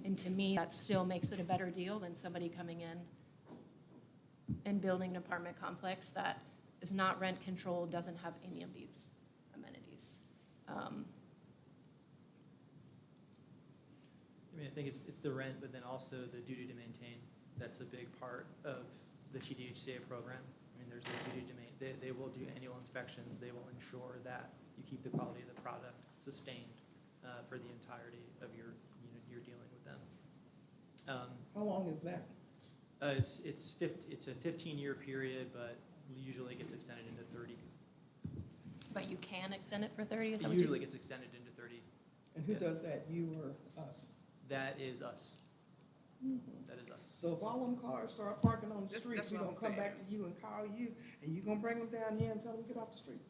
Speaker 6: And to me, that still makes it a better deal than somebody coming in and building an apartment complex that is not rent controlled, doesn't have any of these amenities.
Speaker 13: I mean, I think it's the rent, but then also the duty to maintain. That's a big part of the TDHCA program. I mean, there's a duty to maintain. They will do annual inspections. They will ensure that you keep the quality of the product sustained for the entirety of your dealing with them.
Speaker 1: How long is that?
Speaker 13: It's a 15-year period, but usually gets extended into 30.
Speaker 6: But you can extend it for 30? Is that
Speaker 13: It
Speaker 6: what you
Speaker 13: usually
Speaker 6: said?
Speaker 13: gets extended into 30.
Speaker 1: And who
Speaker 13: Yeah.
Speaker 1: does that, you or us?
Speaker 13: That is us. That is us.
Speaker 1: So if all them cars start parking on the
Speaker 2: That's-
Speaker 1: street,
Speaker 2: that's
Speaker 1: we
Speaker 2: what
Speaker 1: gonna
Speaker 2: I'm
Speaker 1: come back to
Speaker 2: saying.
Speaker 1: you and call you, and you gonna bring them down here and tell them to get off the street?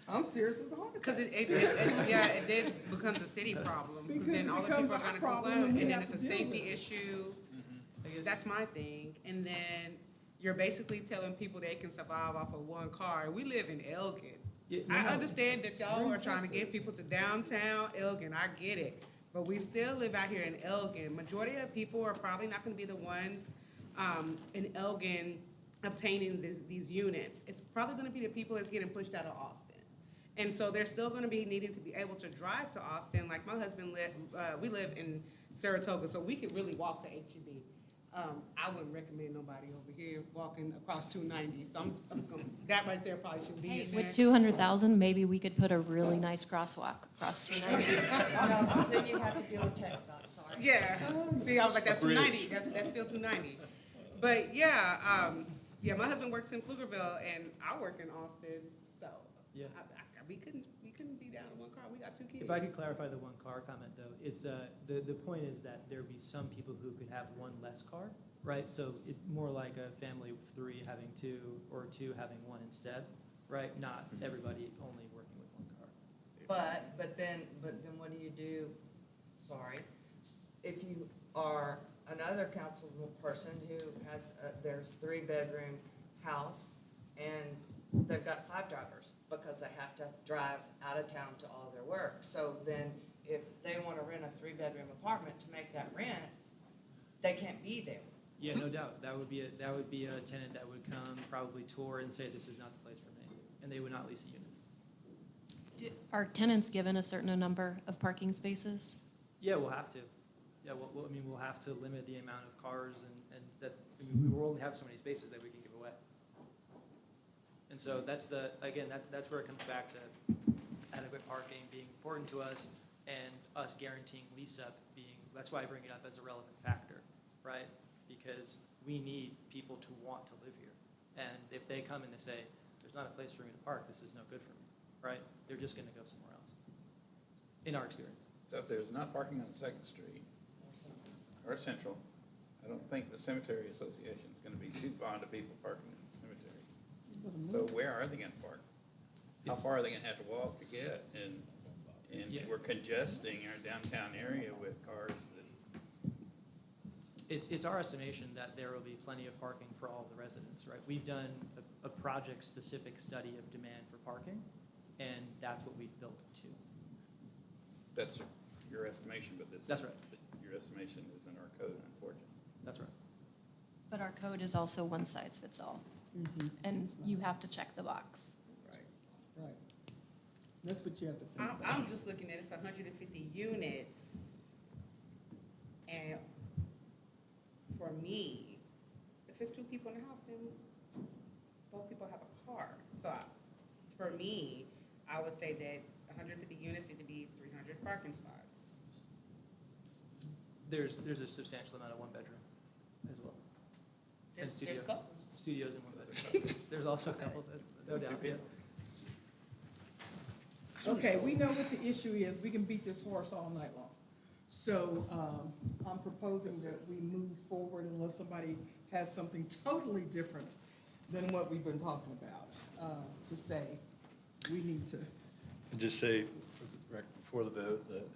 Speaker 1: I'm serious as a heart attack.
Speaker 2: Because it then becomes a city problem.
Speaker 1: Because
Speaker 2: Then
Speaker 1: it
Speaker 2: all the
Speaker 1: becomes
Speaker 2: people are
Speaker 1: our
Speaker 2: gonna
Speaker 1: problem
Speaker 2: complain,
Speaker 1: and we
Speaker 2: and then
Speaker 1: have
Speaker 2: it's
Speaker 1: to
Speaker 2: a
Speaker 1: deal
Speaker 2: safety
Speaker 1: with it.
Speaker 2: issue.
Speaker 13: I guess
Speaker 2: That's my thing. And then you're basically telling people they can survive off of one car. We live in Elgin.
Speaker 13: Yeah,
Speaker 2: I
Speaker 13: no.
Speaker 2: understand that y'all
Speaker 1: We're
Speaker 2: are
Speaker 1: in
Speaker 2: trying to get
Speaker 1: Texas.
Speaker 2: people to downtown Elgin. I get it. But we still live out here in Elgin. Majority of people are probably not gonna be the ones in Elgin obtaining these units. It's probably gonna be the people that's getting pushed out of Austin. And so they're still gonna be needing to be able to drive to Austin. Like my husband we live in Saratoga, so we could really walk to H-E-B. I wouldn't recommend nobody over here walking across 290, so I'm just gonna, that right there probably should be
Speaker 6: Hey,
Speaker 2: in there.
Speaker 6: with 200,000, maybe we could put a really nice crosswalk across 290.
Speaker 12: No, because then you have to deal with TxDOT, sorry.
Speaker 2: Yeah, see, I was like, that's 290, that's still 290. But yeah, my husband works in Pflugerville and I work in Austin, so
Speaker 13: Yeah.
Speaker 2: we couldn't be down in one car, we got two kids.
Speaker 13: If I could clarify the one car comment though, is the point is that there be some people who could have one less car, right? So it more like a family of 3 having 2 or 2 having 1 instead, right? Not everybody only working with 1 car.
Speaker 12: But then what do you do, sorry, if you are another council person who has, there's 3-bedroom house and they've got 5 drivers because they have to drive out of town to all their work. So then if they wanna rent a 3-bedroom apartment to make that rent, they can't be there.
Speaker 13: Yeah, no doubt. That would be a tenant that would come, probably tour and say, this is not the place for me, and they would not lease a unit.
Speaker 6: Are tenants given a certain number of parking spaces?
Speaker 13: Yeah, we'll have to. Yeah, I mean, we'll have to limit the amount of cars and that, I mean, we will only have so many spaces that we can give away. And so that's that's where it comes back to adequate parking being important to us and us guaranteeing lease up being, that's why I bring it up as a relevant factor, right? Because we need people to want to live here. And if they come and they say, there's not a place for me to park, this is no good for me, right? They're just gonna go somewhere else, in our experience.
Speaker 11: So if there's not parking on Second Street or Central, I don't think the Cemetery Association is gonna be too fond of people parking in the cemetery. So where are they gonna park? How far are they gonna have to walk to get? And
Speaker 13: Yeah.
Speaker 11: we're congesting our downtown area with cars that,
Speaker 13: It's our estimation that there will be plenty of parking for all of the residents, right? We've done a project-specific study of demand for parking, and that's what we've built to.
Speaker 11: that's your estimation, but this.
Speaker 13: That's right.
Speaker 11: but your estimation is in our code, unfortunately.
Speaker 13: That's right.
Speaker 6: But our code is also one size fits all, and you have to check the box.
Speaker 1: Right. That's what you have to think about.
Speaker 2: I'm just looking at it's 150 units. And for me, if it's 2 people in the house, then both people have a car. So for me, I would say that 150 units need to be 300 parking spots.
Speaker 13: There's a substantial amount of one-bedroom as well. And
Speaker 2: There's couples.
Speaker 13: studios and one-bedroom. There's also couples, no doubt, yeah.
Speaker 1: Okay, we know what the issue is. We can beat this horse all night long. So, I'm proposing that we move forward unless somebody has something totally different than what we've been talking about, to say. We need to,
Speaker 5: Just say, before the vote, that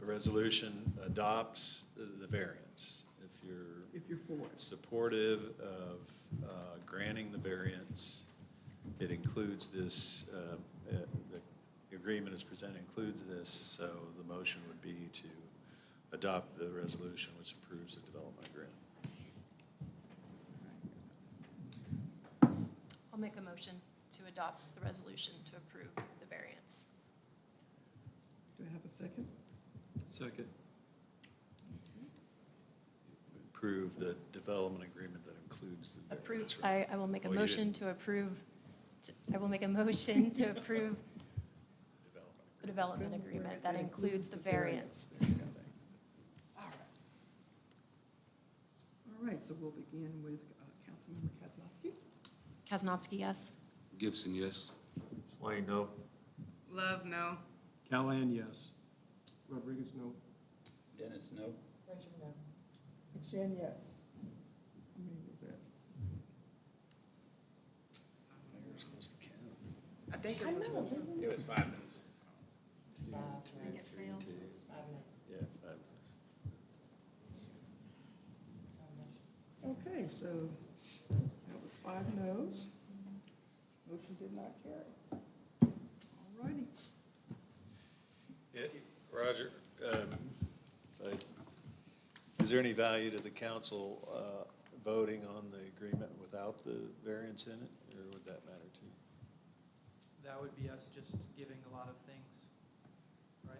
Speaker 5: the resolution adopts the variance.
Speaker 1: if you're for it.
Speaker 5: Supportive of granting the variance, it includes this, the agreement as presented includes this, so the motion would be to adopt the resolution which approves the development agreement.
Speaker 6: I'll make a motion to adopt the resolution to approve the variance.
Speaker 1: Do I have a second?
Speaker 3: Second.
Speaker 5: Approve the development agreement that includes the
Speaker 6: Approve,
Speaker 5: variance. right?
Speaker 6: I will make a
Speaker 5: Oh, you
Speaker 6: motion
Speaker 5: didn't.
Speaker 6: to approve, I will make a motion to approve the development agreement that includes the variance.
Speaker 1: There you go. All right. All right, so we'll begin with Councilmember Kaznowski.
Speaker 6: Kaznowski, yes.
Speaker 7: Gibson, yes.
Speaker 4: Swain, no.
Speaker 2: Love, no.
Speaker 3: Callahan, yes.
Speaker 10: Rodriguez, no.
Speaker 11: Dennis, no.
Speaker 1: McShane, yes. How many was that?
Speaker 5: You're supposed to count.
Speaker 2: I think
Speaker 1: I
Speaker 2: it was.
Speaker 1: know.
Speaker 11: It was 5 minutes.
Speaker 5: Two,
Speaker 6: I think it
Speaker 5: three,
Speaker 6: failed.
Speaker 5: two. Yeah, 5 minutes.
Speaker 1: Okay, so that was 5 noes. Motion did not carry. All righty.
Speaker 5: Yeah, Roger, is there any value to the council voting on the agreement without the variance in it, or would that matter to you?
Speaker 13: That would be us just giving a lot of things, right?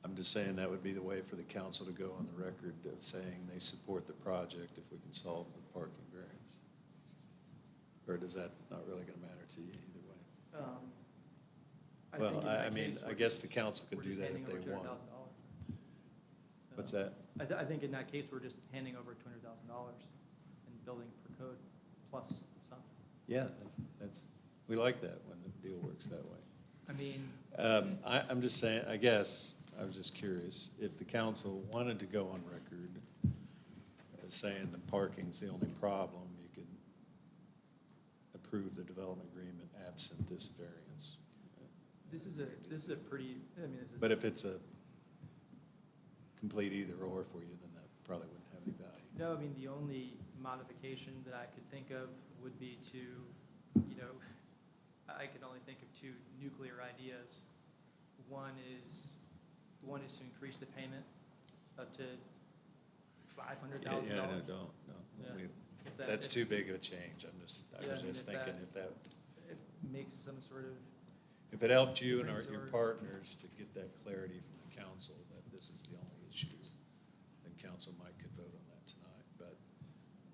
Speaker 5: I'm just saying that would be the way for the council to go on the record of saying they support the project if we can solve the parking variance. Or does that not really gonna matter to you either way?
Speaker 13: I
Speaker 5: Well,
Speaker 13: think in
Speaker 5: I
Speaker 13: that
Speaker 5: mean,
Speaker 13: case,
Speaker 5: I
Speaker 13: we're
Speaker 5: guess
Speaker 13: just-
Speaker 5: the council could
Speaker 13: we're
Speaker 5: do
Speaker 13: just
Speaker 5: that
Speaker 13: handing
Speaker 5: if they
Speaker 13: over
Speaker 5: want.
Speaker 13: $200,000.
Speaker 5: What's
Speaker 13: So,
Speaker 5: that?
Speaker 13: I think in that case, we're just handing over $200,000 and building per code plus some.
Speaker 5: Yeah, that's, we like that when the deal works that way.
Speaker 13: I mean,
Speaker 5: I'm just saying, I guess, I was just curious, if the council wanted to go on record as saying the parking's the only problem, you could approve the development agreement absent this variance.
Speaker 13: this is a pretty, I mean, this is.
Speaker 5: But if it's a complete either or for you, then that probably wouldn't have any value.
Speaker 13: No, I mean, the only modification that I could think of would be to, I could only think of 2 nuclear ideas. One is One is to increase the payment up to $500,000.
Speaker 5: Yeah, no, don't, no.
Speaker 13: Yeah.
Speaker 5: We-
Speaker 13: If that-
Speaker 5: That's
Speaker 13: if-
Speaker 5: too big of a change. I
Speaker 13: Yeah,
Speaker 5: was
Speaker 13: I mean,
Speaker 5: just
Speaker 13: if that-
Speaker 5: thinking if that,
Speaker 13: It makes some sort of,
Speaker 5: if it helped you and
Speaker 13: Difference
Speaker 5: your
Speaker 13: or-
Speaker 5: partners to get that clarity from the council that this is the only issue, then council might could vote on that tonight. But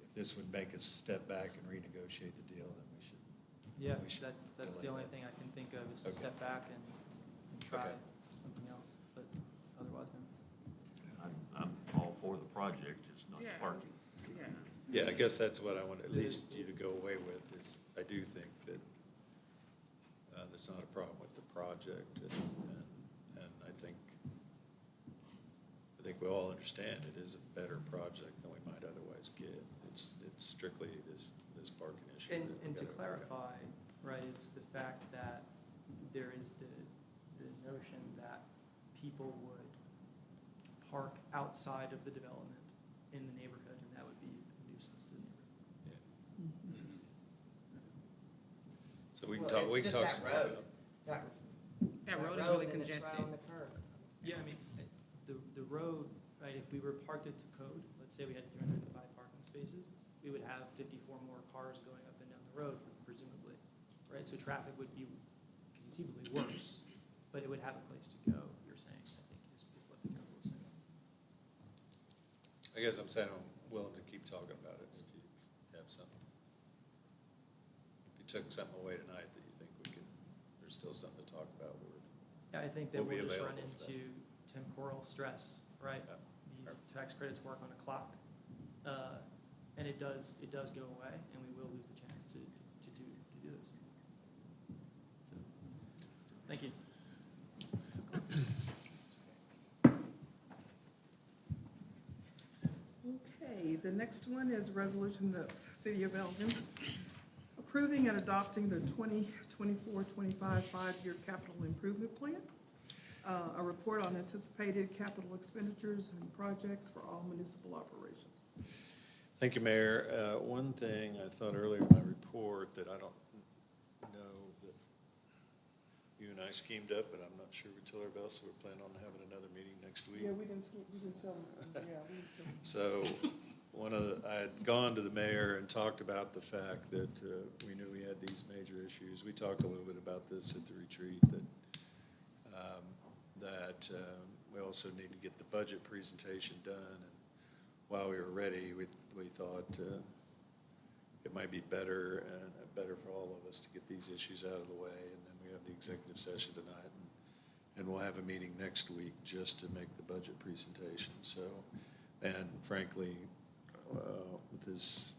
Speaker 5: if this would make us step back and renegotiate the deal, then we should.
Speaker 13: yeah,
Speaker 5: We should
Speaker 13: that's
Speaker 5: delay
Speaker 13: the only
Speaker 5: that.
Speaker 13: thing I can think of is to
Speaker 5: Okay.
Speaker 13: step back and try
Speaker 5: Okay.
Speaker 13: something else, but otherwise, no.
Speaker 4: I'm all for the project, just not
Speaker 2: Yeah.
Speaker 4: parking.
Speaker 2: Yeah.
Speaker 5: Yeah, I guess that's what I want at least you to go away with is I do think that there's not a problem with the project and I think we all understand it is a better project than we might otherwise get. It's strictly this parking issue. that we
Speaker 13: And to
Speaker 5: gotta work out.
Speaker 13: clarify, right, it's the fact that there is the notion that people would park outside of the development in the neighborhood, and that would be a nuisance to the neighborhood.
Speaker 5: So we can
Speaker 12: Well,
Speaker 5: talk,
Speaker 12: it's
Speaker 5: we can
Speaker 12: just
Speaker 5: talk
Speaker 12: that
Speaker 5: some more
Speaker 12: road.
Speaker 5: about.
Speaker 2: That road is really
Speaker 12: and it's right
Speaker 2: congested.
Speaker 12: on the curb.
Speaker 13: Yeah, I mean, the road, right, if we were parked it to code, let's say we had 305 parking spaces, we would have 54 more cars going up and down the road, presumably, right? So traffic would be conceivably worse, but it would have a place to go, you're saying, I think, is what the council is saying.
Speaker 5: I guess I'm saying I'm willing to keep talking about it if you have something. If you took something away tonight that you think there's still something to talk about,
Speaker 13: Yeah, I think that
Speaker 5: We'll be
Speaker 13: we'll just run
Speaker 5: available for that.
Speaker 13: into temporal stress, right?
Speaker 5: Yeah.
Speaker 13: These tax credits work on a clock, and it does go away, and we will lose the chance to do this. So, thank you.
Speaker 1: Okay, the next one is a resolution of the City of Elgin approving and adopting the 2024-25 five-year capital improvement plan. A report on anticipated capital expenditures and projects for all municipal operations.
Speaker 5: Thank you, Mayor. One thing I thought earlier in my report that I don't know that you and I schemed up, but I'm not sure we told everybody else, so we're planning on having another meeting next week.
Speaker 1: Yeah, we didn't tell them, yeah, we didn't tell them.
Speaker 5: So I had gone to the mayor and talked about the fact that we knew we had these major issues. We talked a little bit about this at the retreat, that we also need to get the budget presentation done. And while we were ready, we thought it might be better for all of us to get these issues out of the way. And then we have the executive session tonight, and we'll have a meeting next week just to make the budget presentation. So, and frankly, with this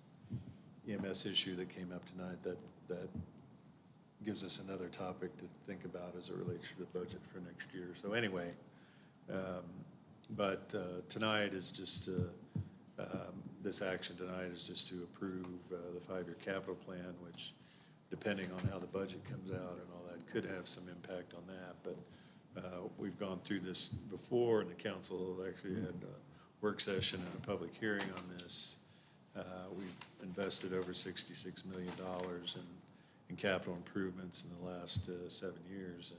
Speaker 5: EMS issue that came up tonight, that gives us another topic to think about as it relates to the budget for next year. So anyway, but tonight is just, this action tonight is just to approve the five-year capital plan, which depending on how the budget comes out and all that, could have some impact on that. But we've gone through this before, and the council actually had a work session and a public hearing on this. We've invested over $66 million in capital improvements in the last 7 years,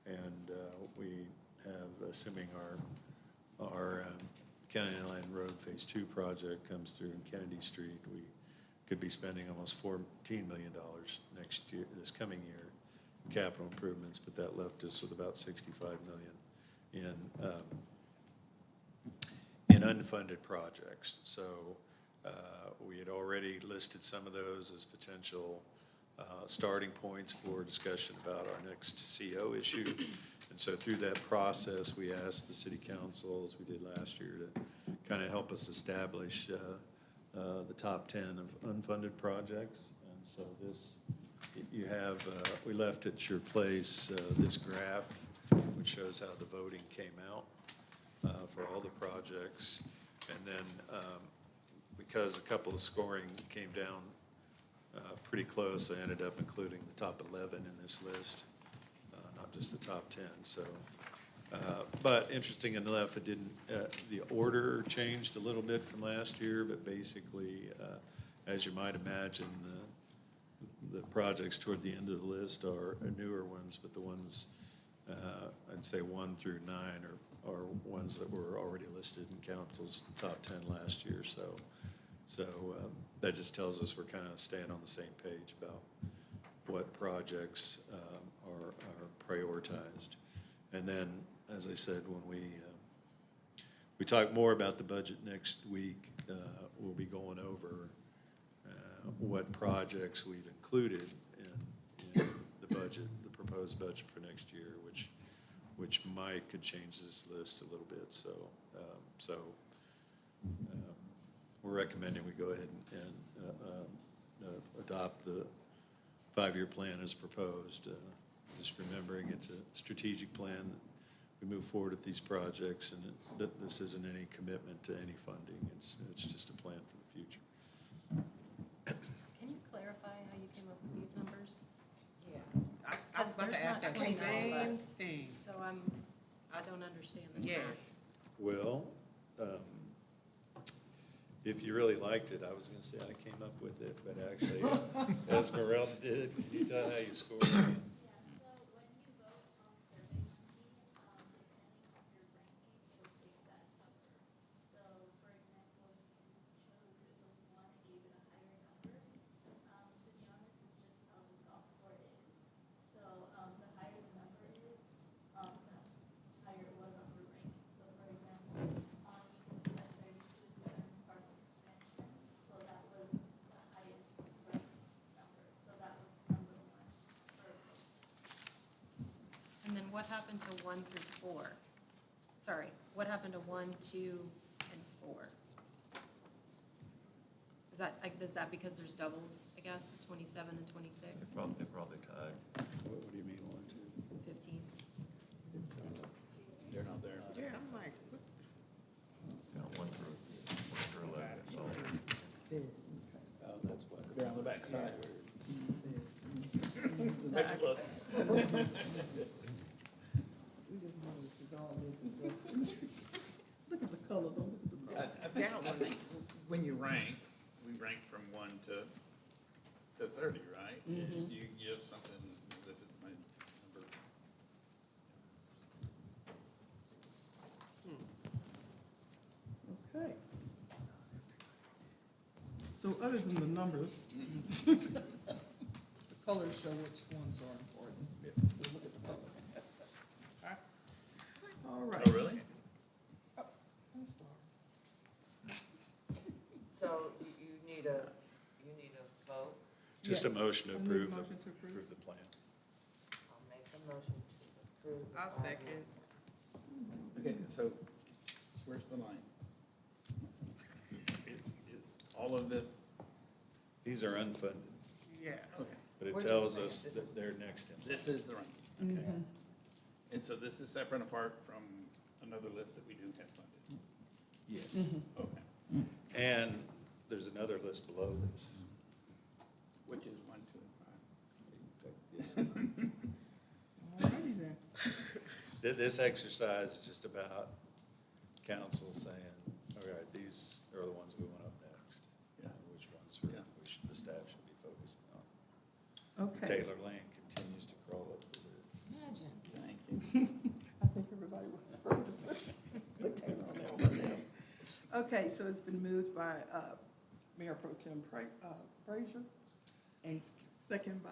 Speaker 5: and we have, assuming our County Line Road Phase 2 project comes through in Kennedy Street, we could be spending almost $14 million next year, this coming year, in capital improvements, but that left us with about $65 million in unfunded projects. So we had already listed some of those as potential starting points for discussion about our next CO issue. And so through that process, we asked the city council, as we did last year, to kind of help us establish the top 10 of unfunded projects. And so this, you have, we left at your place this graph, which shows how the voting came out for all the projects. And then because a couple of scoring came down pretty close, I ended up including the top 11 in this list, not just the top 10. So, but interesting enough, it didn't. The order changed a little bit from last year, but basically, as you might imagine, the projects toward the end of the list are newer ones, but the ones I'd say 1 through 9 are are ones that were already listed in council's top 10 last year, so that just tells us we're kind of staying on the same page about what projects are prioritized. And then, as I said, when we talk more about the budget next week, we'll be going over what projects we've included in the budget, the proposed budget for next year, which might could change this list a little bit. So we're recommending we go ahead and adopt the 5-year plan as proposed. Just remembering it's a strategic plan that we move forward with these projects, and this isn't any commitment to any funding. It's just a plan for the future.
Speaker 6: Can you clarify how you came up with these numbers?
Speaker 12: Yeah.
Speaker 2: I was about to ask that
Speaker 6: Because there's not
Speaker 2: same
Speaker 6: 29.
Speaker 2: thing.
Speaker 6: So I don't understand this
Speaker 2: Yes.
Speaker 6: math.
Speaker 5: Well, if you really liked it, I was going to say I came up with it, but actually Esmeralda did it. Can you tell how you scored?
Speaker 15: Yeah, so when you vote on survey monkey, depending on your ranking, it'll take that number. So, for example, if you chose, it was 1 and gave it a higher number. To be honest, it's just how the software is. So, the higher the number is, the higher it was on the ranking. So, for example, you can select 32 different park expansion. So that was the highest ranked number. So that was number 1 for
Speaker 6: And then what happened to 1 through 4? Sorry, what happened to 1, 2, and 4? Is that because there's doubles, I guess, 27 and 26?
Speaker 5: They probably tied. What do you mean, 1, 2?
Speaker 6: 15s.
Speaker 11: They're not there.
Speaker 2: Yeah, I'm like, what?
Speaker 5: 1 through 11.
Speaker 11: Oh, that's what. They're on the back side.
Speaker 1: We just know it's all this. Look at the color, don't look at the color.
Speaker 11: I think when you rank, we rank from 1 to 30, right? If you give something, this is my number.
Speaker 1: Okay. So other than the numbers, the colors show which ones are important. So look at the colors. All right.
Speaker 11: Oh, really?
Speaker 1: I'm sorry.
Speaker 12: So you need a vote?
Speaker 5: Just a
Speaker 1: Yes.
Speaker 5: motion to
Speaker 1: I need a
Speaker 5: approve
Speaker 1: motion to approve.
Speaker 5: the plan.
Speaker 12: I'll make a motion to approve. the
Speaker 2: I'll
Speaker 12: 5-year.
Speaker 2: second.
Speaker 11: Okay, so where's the line? Is all of this?
Speaker 5: These are unfunded,
Speaker 2: Yeah.
Speaker 11: Okay.
Speaker 5: but it
Speaker 12: We're just
Speaker 5: tells
Speaker 12: saying
Speaker 5: us
Speaker 12: this
Speaker 5: that
Speaker 12: is-
Speaker 5: they're next in.
Speaker 11: This is the ranking.
Speaker 1: Mhm.
Speaker 11: And so this is separate and apart from another list that we do have funded?
Speaker 5: Yes.
Speaker 11: Okay.
Speaker 5: And there's another list below this.
Speaker 11: Which is 1, 2, and 5.
Speaker 1: All righty then.
Speaker 5: This exercise is just about council saying, all right, these are the ones we want up next.
Speaker 11: Yeah.
Speaker 5: Which ones
Speaker 11: Yeah.
Speaker 5: the staff should be focusing on.
Speaker 1: Okay.
Speaker 5: Taylor Lane continues to crawl up the list.
Speaker 12: Imagine.
Speaker 11: Thank you.
Speaker 1: I think everybody was afraid to put Taylor on that one else. Okay, so it's been moved by Mayor Pro Tem Frazier and second by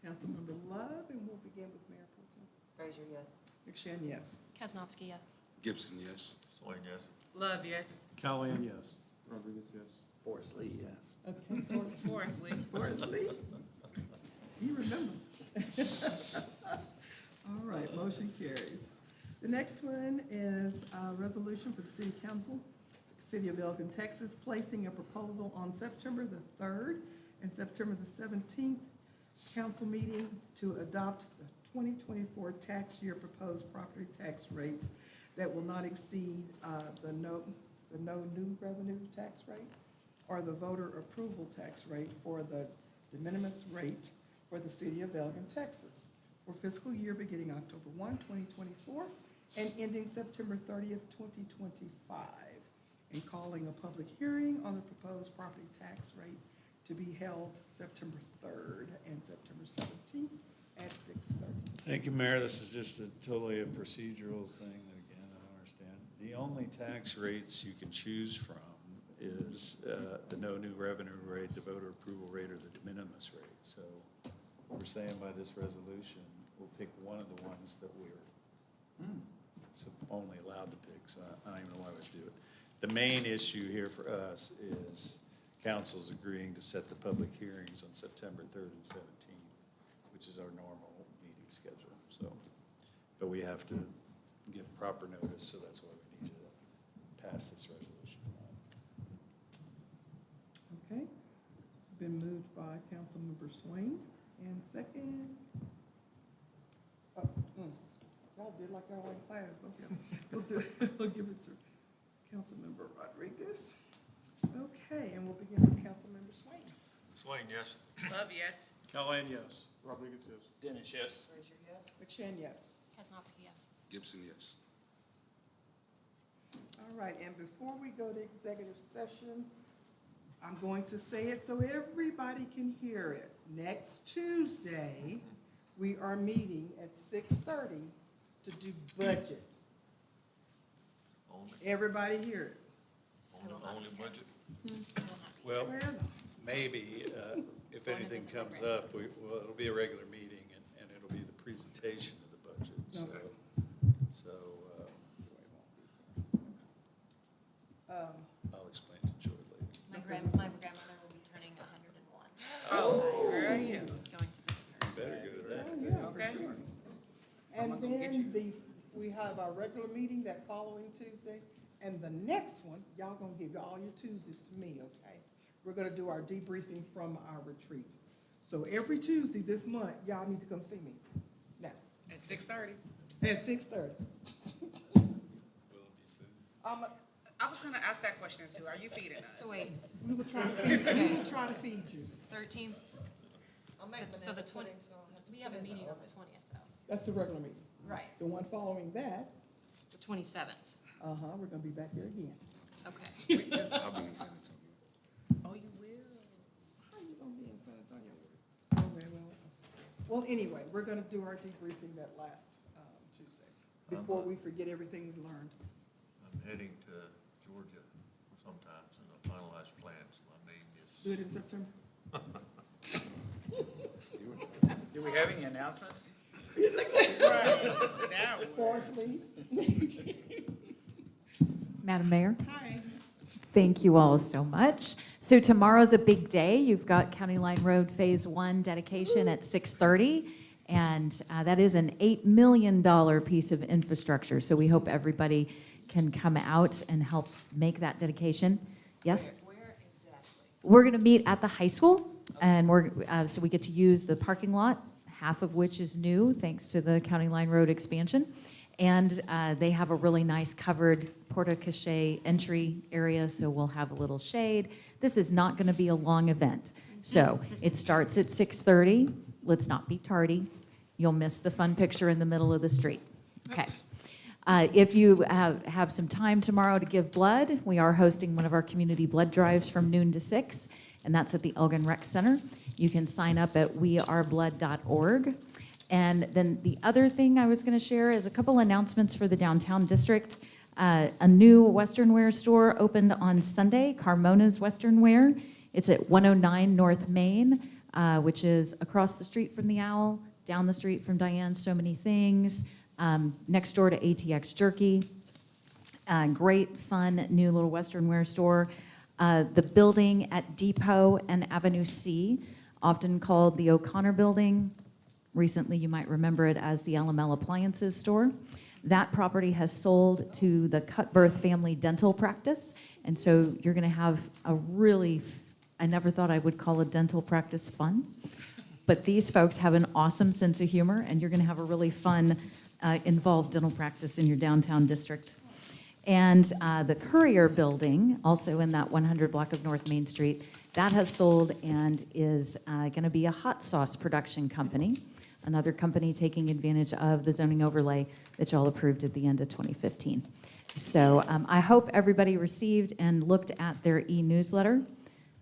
Speaker 1: Councilmember Love, and we'll begin with Mayor Pro Tem.
Speaker 12: Frazier, yes.
Speaker 1: McShane, yes.
Speaker 6: Kasnovsky, yes.
Speaker 7: Gibson, yes.
Speaker 5: Swain, yes.
Speaker 2: Love, yes.
Speaker 3: Callahan, yes.
Speaker 10: Rodriguez, yes.
Speaker 11: Forrest Lee, yes.
Speaker 1: Okay,
Speaker 2: Forrest Lee.
Speaker 1: Forrest Lee. He remembers. All right, motion carries. The next one is a resolution for the City Council, City of Elgin, Texas, placing a proposal on September the 3rd and September the 17th council meeting to adopt the 2024 tax year proposed property tax rate that will not exceed the no new revenue tax rate or the voter approval tax rate for the de minimis rate for the City of Elgin, Texas, for fiscal year beginning October 1, 2024, and ending September 30th, 2025, and calling a public hearing on the proposed property tax rate to be held September 3rd and September 17th at 6:30.
Speaker 5: Thank you, Mayor. This is just totally a procedural thing that, again, I don't understand The only tax rates you can choose from is the no new revenue rate, the voter approval rate, or the de minimis rate. So we're saying by this resolution, we'll pick one of the ones that we're only allowed to pick, so I don't even know why we do it. The main issue here for us is council's agreeing to set the public hearings on September 3rd and 17th, which is our normal meeting schedule, so. But we have to give proper notice, so that's why we need you to pass this resolution.
Speaker 1: Okay, it's been moved by Councilmember Swain, and second. Y'all did like y'all in class, okay. We'll give it to Councilmember Rodriguez. Okay, and we'll begin with Councilmember Swain.
Speaker 4: Swain, yes.
Speaker 2: Love, yes.
Speaker 14: Callahan, yes.
Speaker 10: Rodriguez, yes.
Speaker 11: Dennis, yes.
Speaker 12: Frazier, yes.
Speaker 1: McShane, yes.
Speaker 6: Kaznowski, yes.
Speaker 7: Gibson, yes.
Speaker 1: All right, and before we go to executive session, I'm going to say it so everybody can hear it. Next Tuesday, we are meeting at 6:30 to do budget. Everybody hear it?
Speaker 4: Only budget?
Speaker 5: Well,
Speaker 1: Well,
Speaker 5: maybe, if anything comes up, well, it'll be a regular meeting, and it'll be the presentation of the budget, so.
Speaker 1: Okay.
Speaker 5: So,
Speaker 1: um,
Speaker 5: I'll explain to Joy later.
Speaker 6: My grandmother will be turning 101.
Speaker 2: Oh, girl, yeah.
Speaker 6: Going to visit her.
Speaker 5: You better go to that.
Speaker 1: Oh, yeah,
Speaker 2: Okay.
Speaker 1: for sure.
Speaker 2: I'm
Speaker 1: And
Speaker 2: gonna get
Speaker 1: then we have our regular meeting that following Tuesday, and the next one, y'all gonna give all your Tuesdays to me, okay? We're gonna do our debriefing from our retreat. So every Tuesday this month, y'all need to come see me. Now,
Speaker 2: At 6:30.
Speaker 1: at 6:30.
Speaker 5: Will it be food?
Speaker 2: I was gonna ask that question too. Are you feeding us?
Speaker 6: So wait,
Speaker 1: We will try to feed, we will try to feed you.
Speaker 6: 13th,
Speaker 12: I'll make
Speaker 6: so the
Speaker 12: banana
Speaker 6: 20,
Speaker 12: pudding, so I'll have to
Speaker 6: we have a
Speaker 12: put it in the
Speaker 6: meeting on
Speaker 12: oven.
Speaker 6: the 20th though.
Speaker 1: That's the regular meeting.
Speaker 6: Right,
Speaker 1: The one following that,
Speaker 6: the 27th.
Speaker 1: we're gonna be back here again.
Speaker 6: Okay.
Speaker 7: I'll be in San Antonio.
Speaker 2: Oh, you will?
Speaker 1: How you gonna be in San Antonio? Okay, well, anyway, we're gonna do our debriefing that last, Tuesday, before we forget everything we learned.
Speaker 4: I'm heading to Georgia sometimes in the finalized plans. My name is.
Speaker 1: Do it in September.
Speaker 11: Do we have any announcements?
Speaker 2: Now,
Speaker 1: Forest Lee.
Speaker 16: Madam Mayor,
Speaker 2: hi.
Speaker 16: thank you all so much. So tomorrow's a big day. You've got County Line Road Phase 1 dedication at 6:30, and that is an $8 million piece of infrastructure. So we hope everybody can come out and help make that dedication. Yes?
Speaker 12: Where exactly?
Speaker 16: We're going to meet at the high school, and so we get to use the parking lot, half of which is new, thanks to the County Line Road expansion. And they have a really nice covered porte-cochere entry area, so we'll have a little shade. This is not going to be a long event. So it starts at 6:30. Let's not be tardy. You'll miss the fun picture in the middle of the street. Okay. If you have some time tomorrow to give blood, we are hosting one of our community blood drives from noon to 6, and that's at the Elgin Rec Center. You can sign up at weareblood.org. And then the other thing I was going to share is a couple announcements for the downtown district. A new Western wear store opened on Sunday, Carmona's Western Wear. It's at 109 North Main, which is across the street from the Owl, down the street from Diane's So Many Things, next door to ATX Jerky. Great, fun, new little Western wear store. The building at Depot and Avenue C, often called the O'Connor Building. Recently, you might remember it as the LML Appliances store. That property has sold to the Cutbirth Family Dental Practice, and so you're going to have a really, I never thought I would call a dental practice fun, but these folks have an awesome sense of humor, and you're going to have a really fun, involved dental practice in your downtown district. And the Courier Building, also in that 100 block of North Main Street, that has sold and is going to be a hot sauce production company, another company taking advantage of the zoning overlay that y'all approved at the end of 2015. So I hope everybody received and looked at their e-newsletter.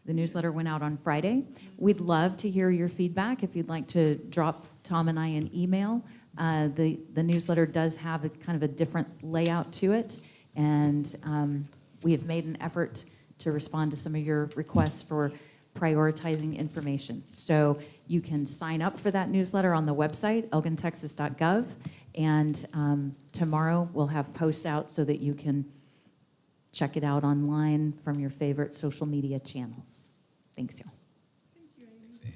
Speaker 16: The newsletter went out on Friday. We'd love to hear your feedback. If you'd like to drop Tom and I an email, the newsletter does have a kind of a different layout to it. And we have made an effort to respond to some of your requests for prioritizing information. So you can sign up for that newsletter on the website, elgintexas.gov. And tomorrow we'll have posts out so that you can check it out online from your favorite social media channels. Thanks, y'all.
Speaker 1: Thank you, Amy.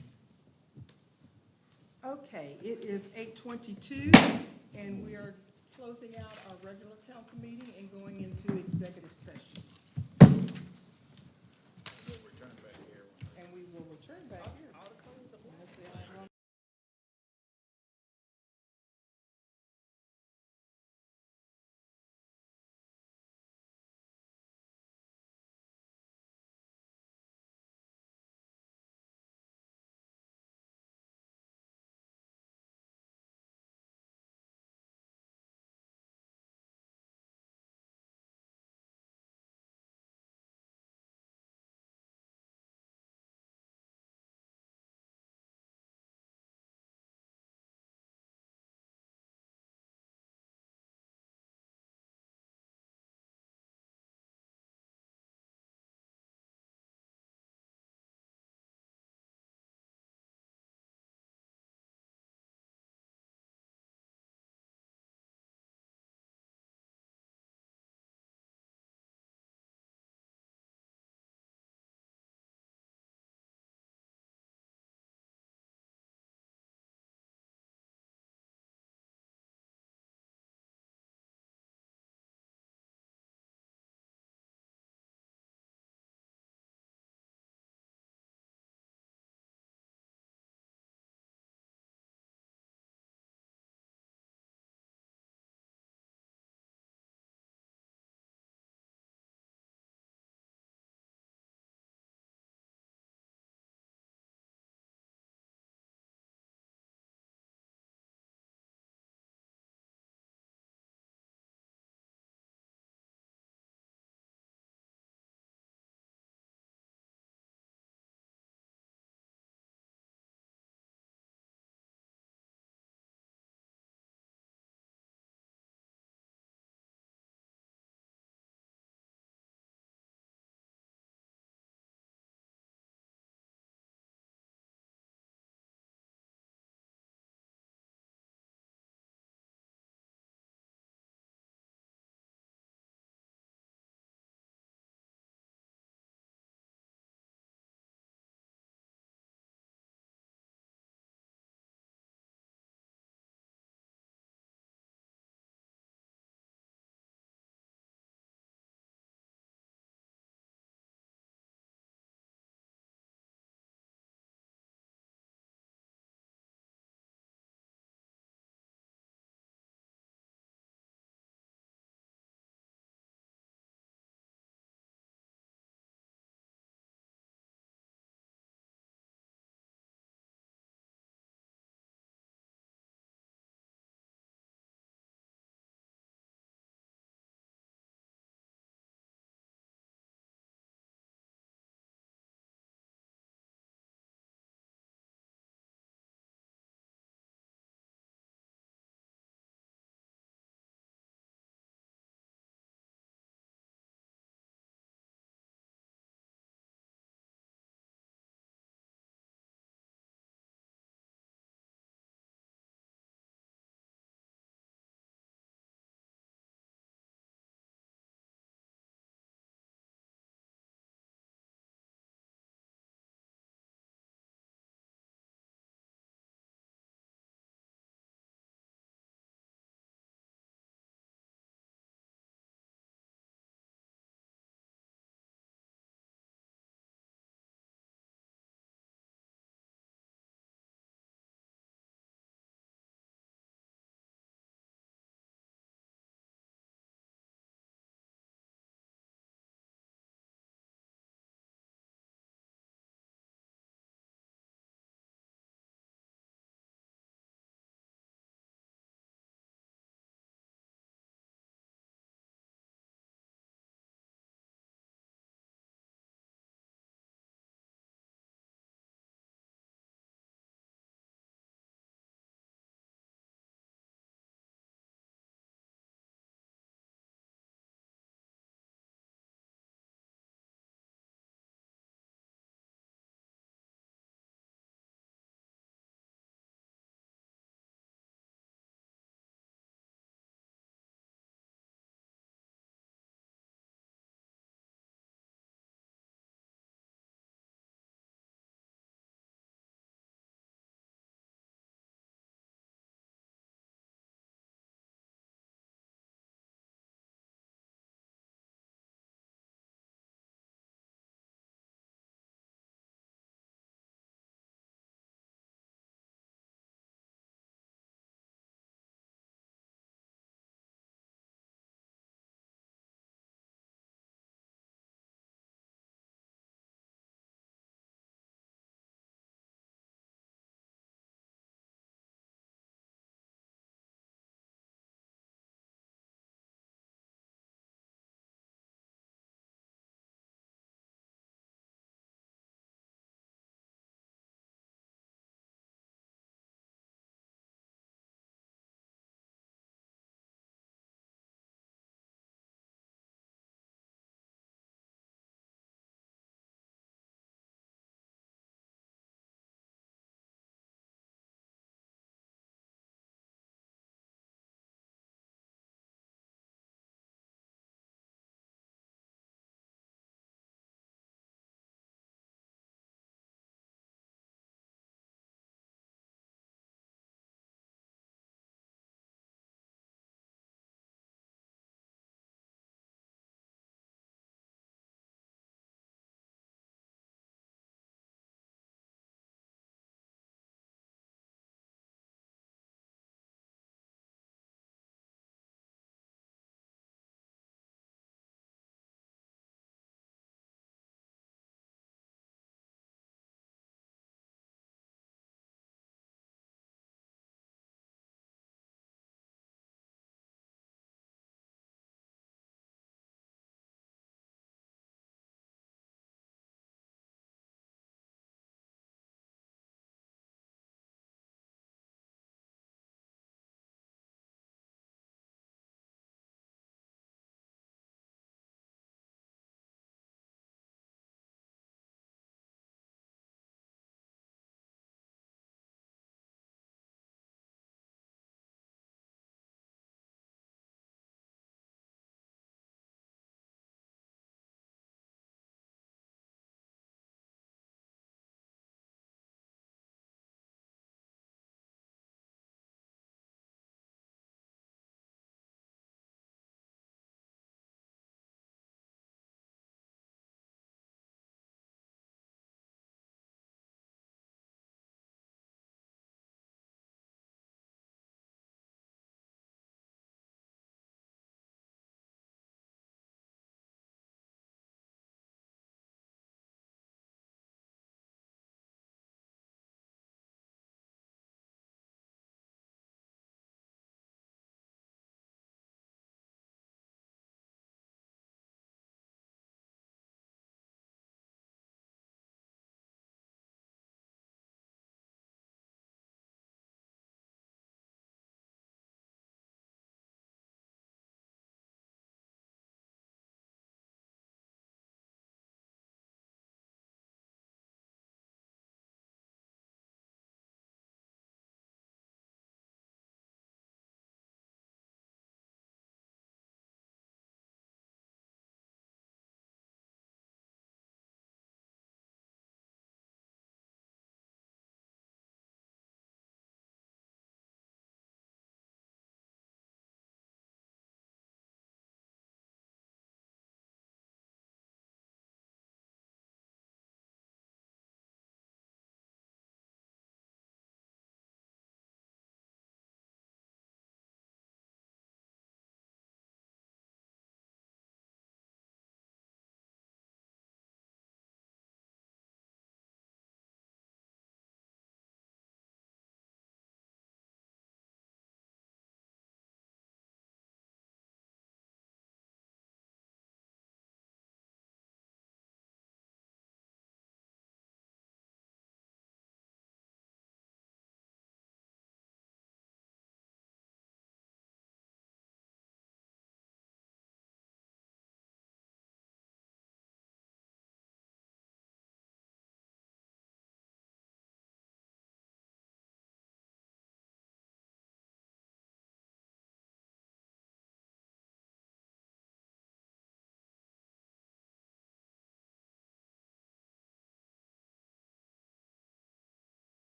Speaker 1: Okay, it is 8:22, and we are closing out our regular council meeting and going into executive session. And we will return back here.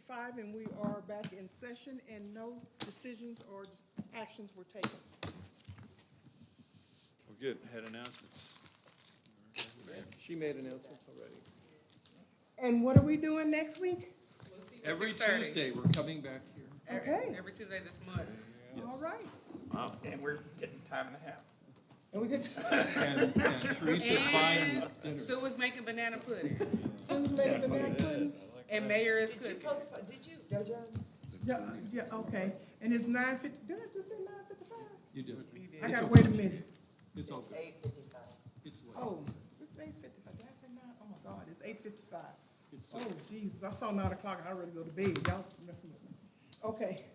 Speaker 1: 8:55, and we are back in session, and no decisions or actions were taken.
Speaker 5: We're good. Had announcements.
Speaker 3: She made announcements already.
Speaker 1: And what are we doing next week?
Speaker 3: Every
Speaker 2: 6:30.
Speaker 3: Tuesday, we're coming back here.
Speaker 1: Okay.
Speaker 2: Every Tuesday this month.
Speaker 1: All right.
Speaker 11: And we're getting time and a half.
Speaker 1: And we get
Speaker 3: And Teresa's buying dinner.
Speaker 2: Sue is making banana pudding,
Speaker 1: Sue's making banana pudding.
Speaker 2: and Mayor is
Speaker 12: Did you
Speaker 2: cooking.
Speaker 12: postpone, did you, Jojo?
Speaker 1: Yeah, okay. And it's 9:50, did I just say 9:55?
Speaker 3: You did.
Speaker 1: I gotta wait a minute.
Speaker 3: It's all
Speaker 12: It's
Speaker 3: good.
Speaker 12: 8:55.
Speaker 3: It's late.
Speaker 1: Oh, it's 8:55. Did I say 9? Oh my God, it's 8:55.
Speaker 3: It's
Speaker 1: Oh, Jesus, I saw 9 o'clock and I ready to go to bed. Y'all messing with me. Okay.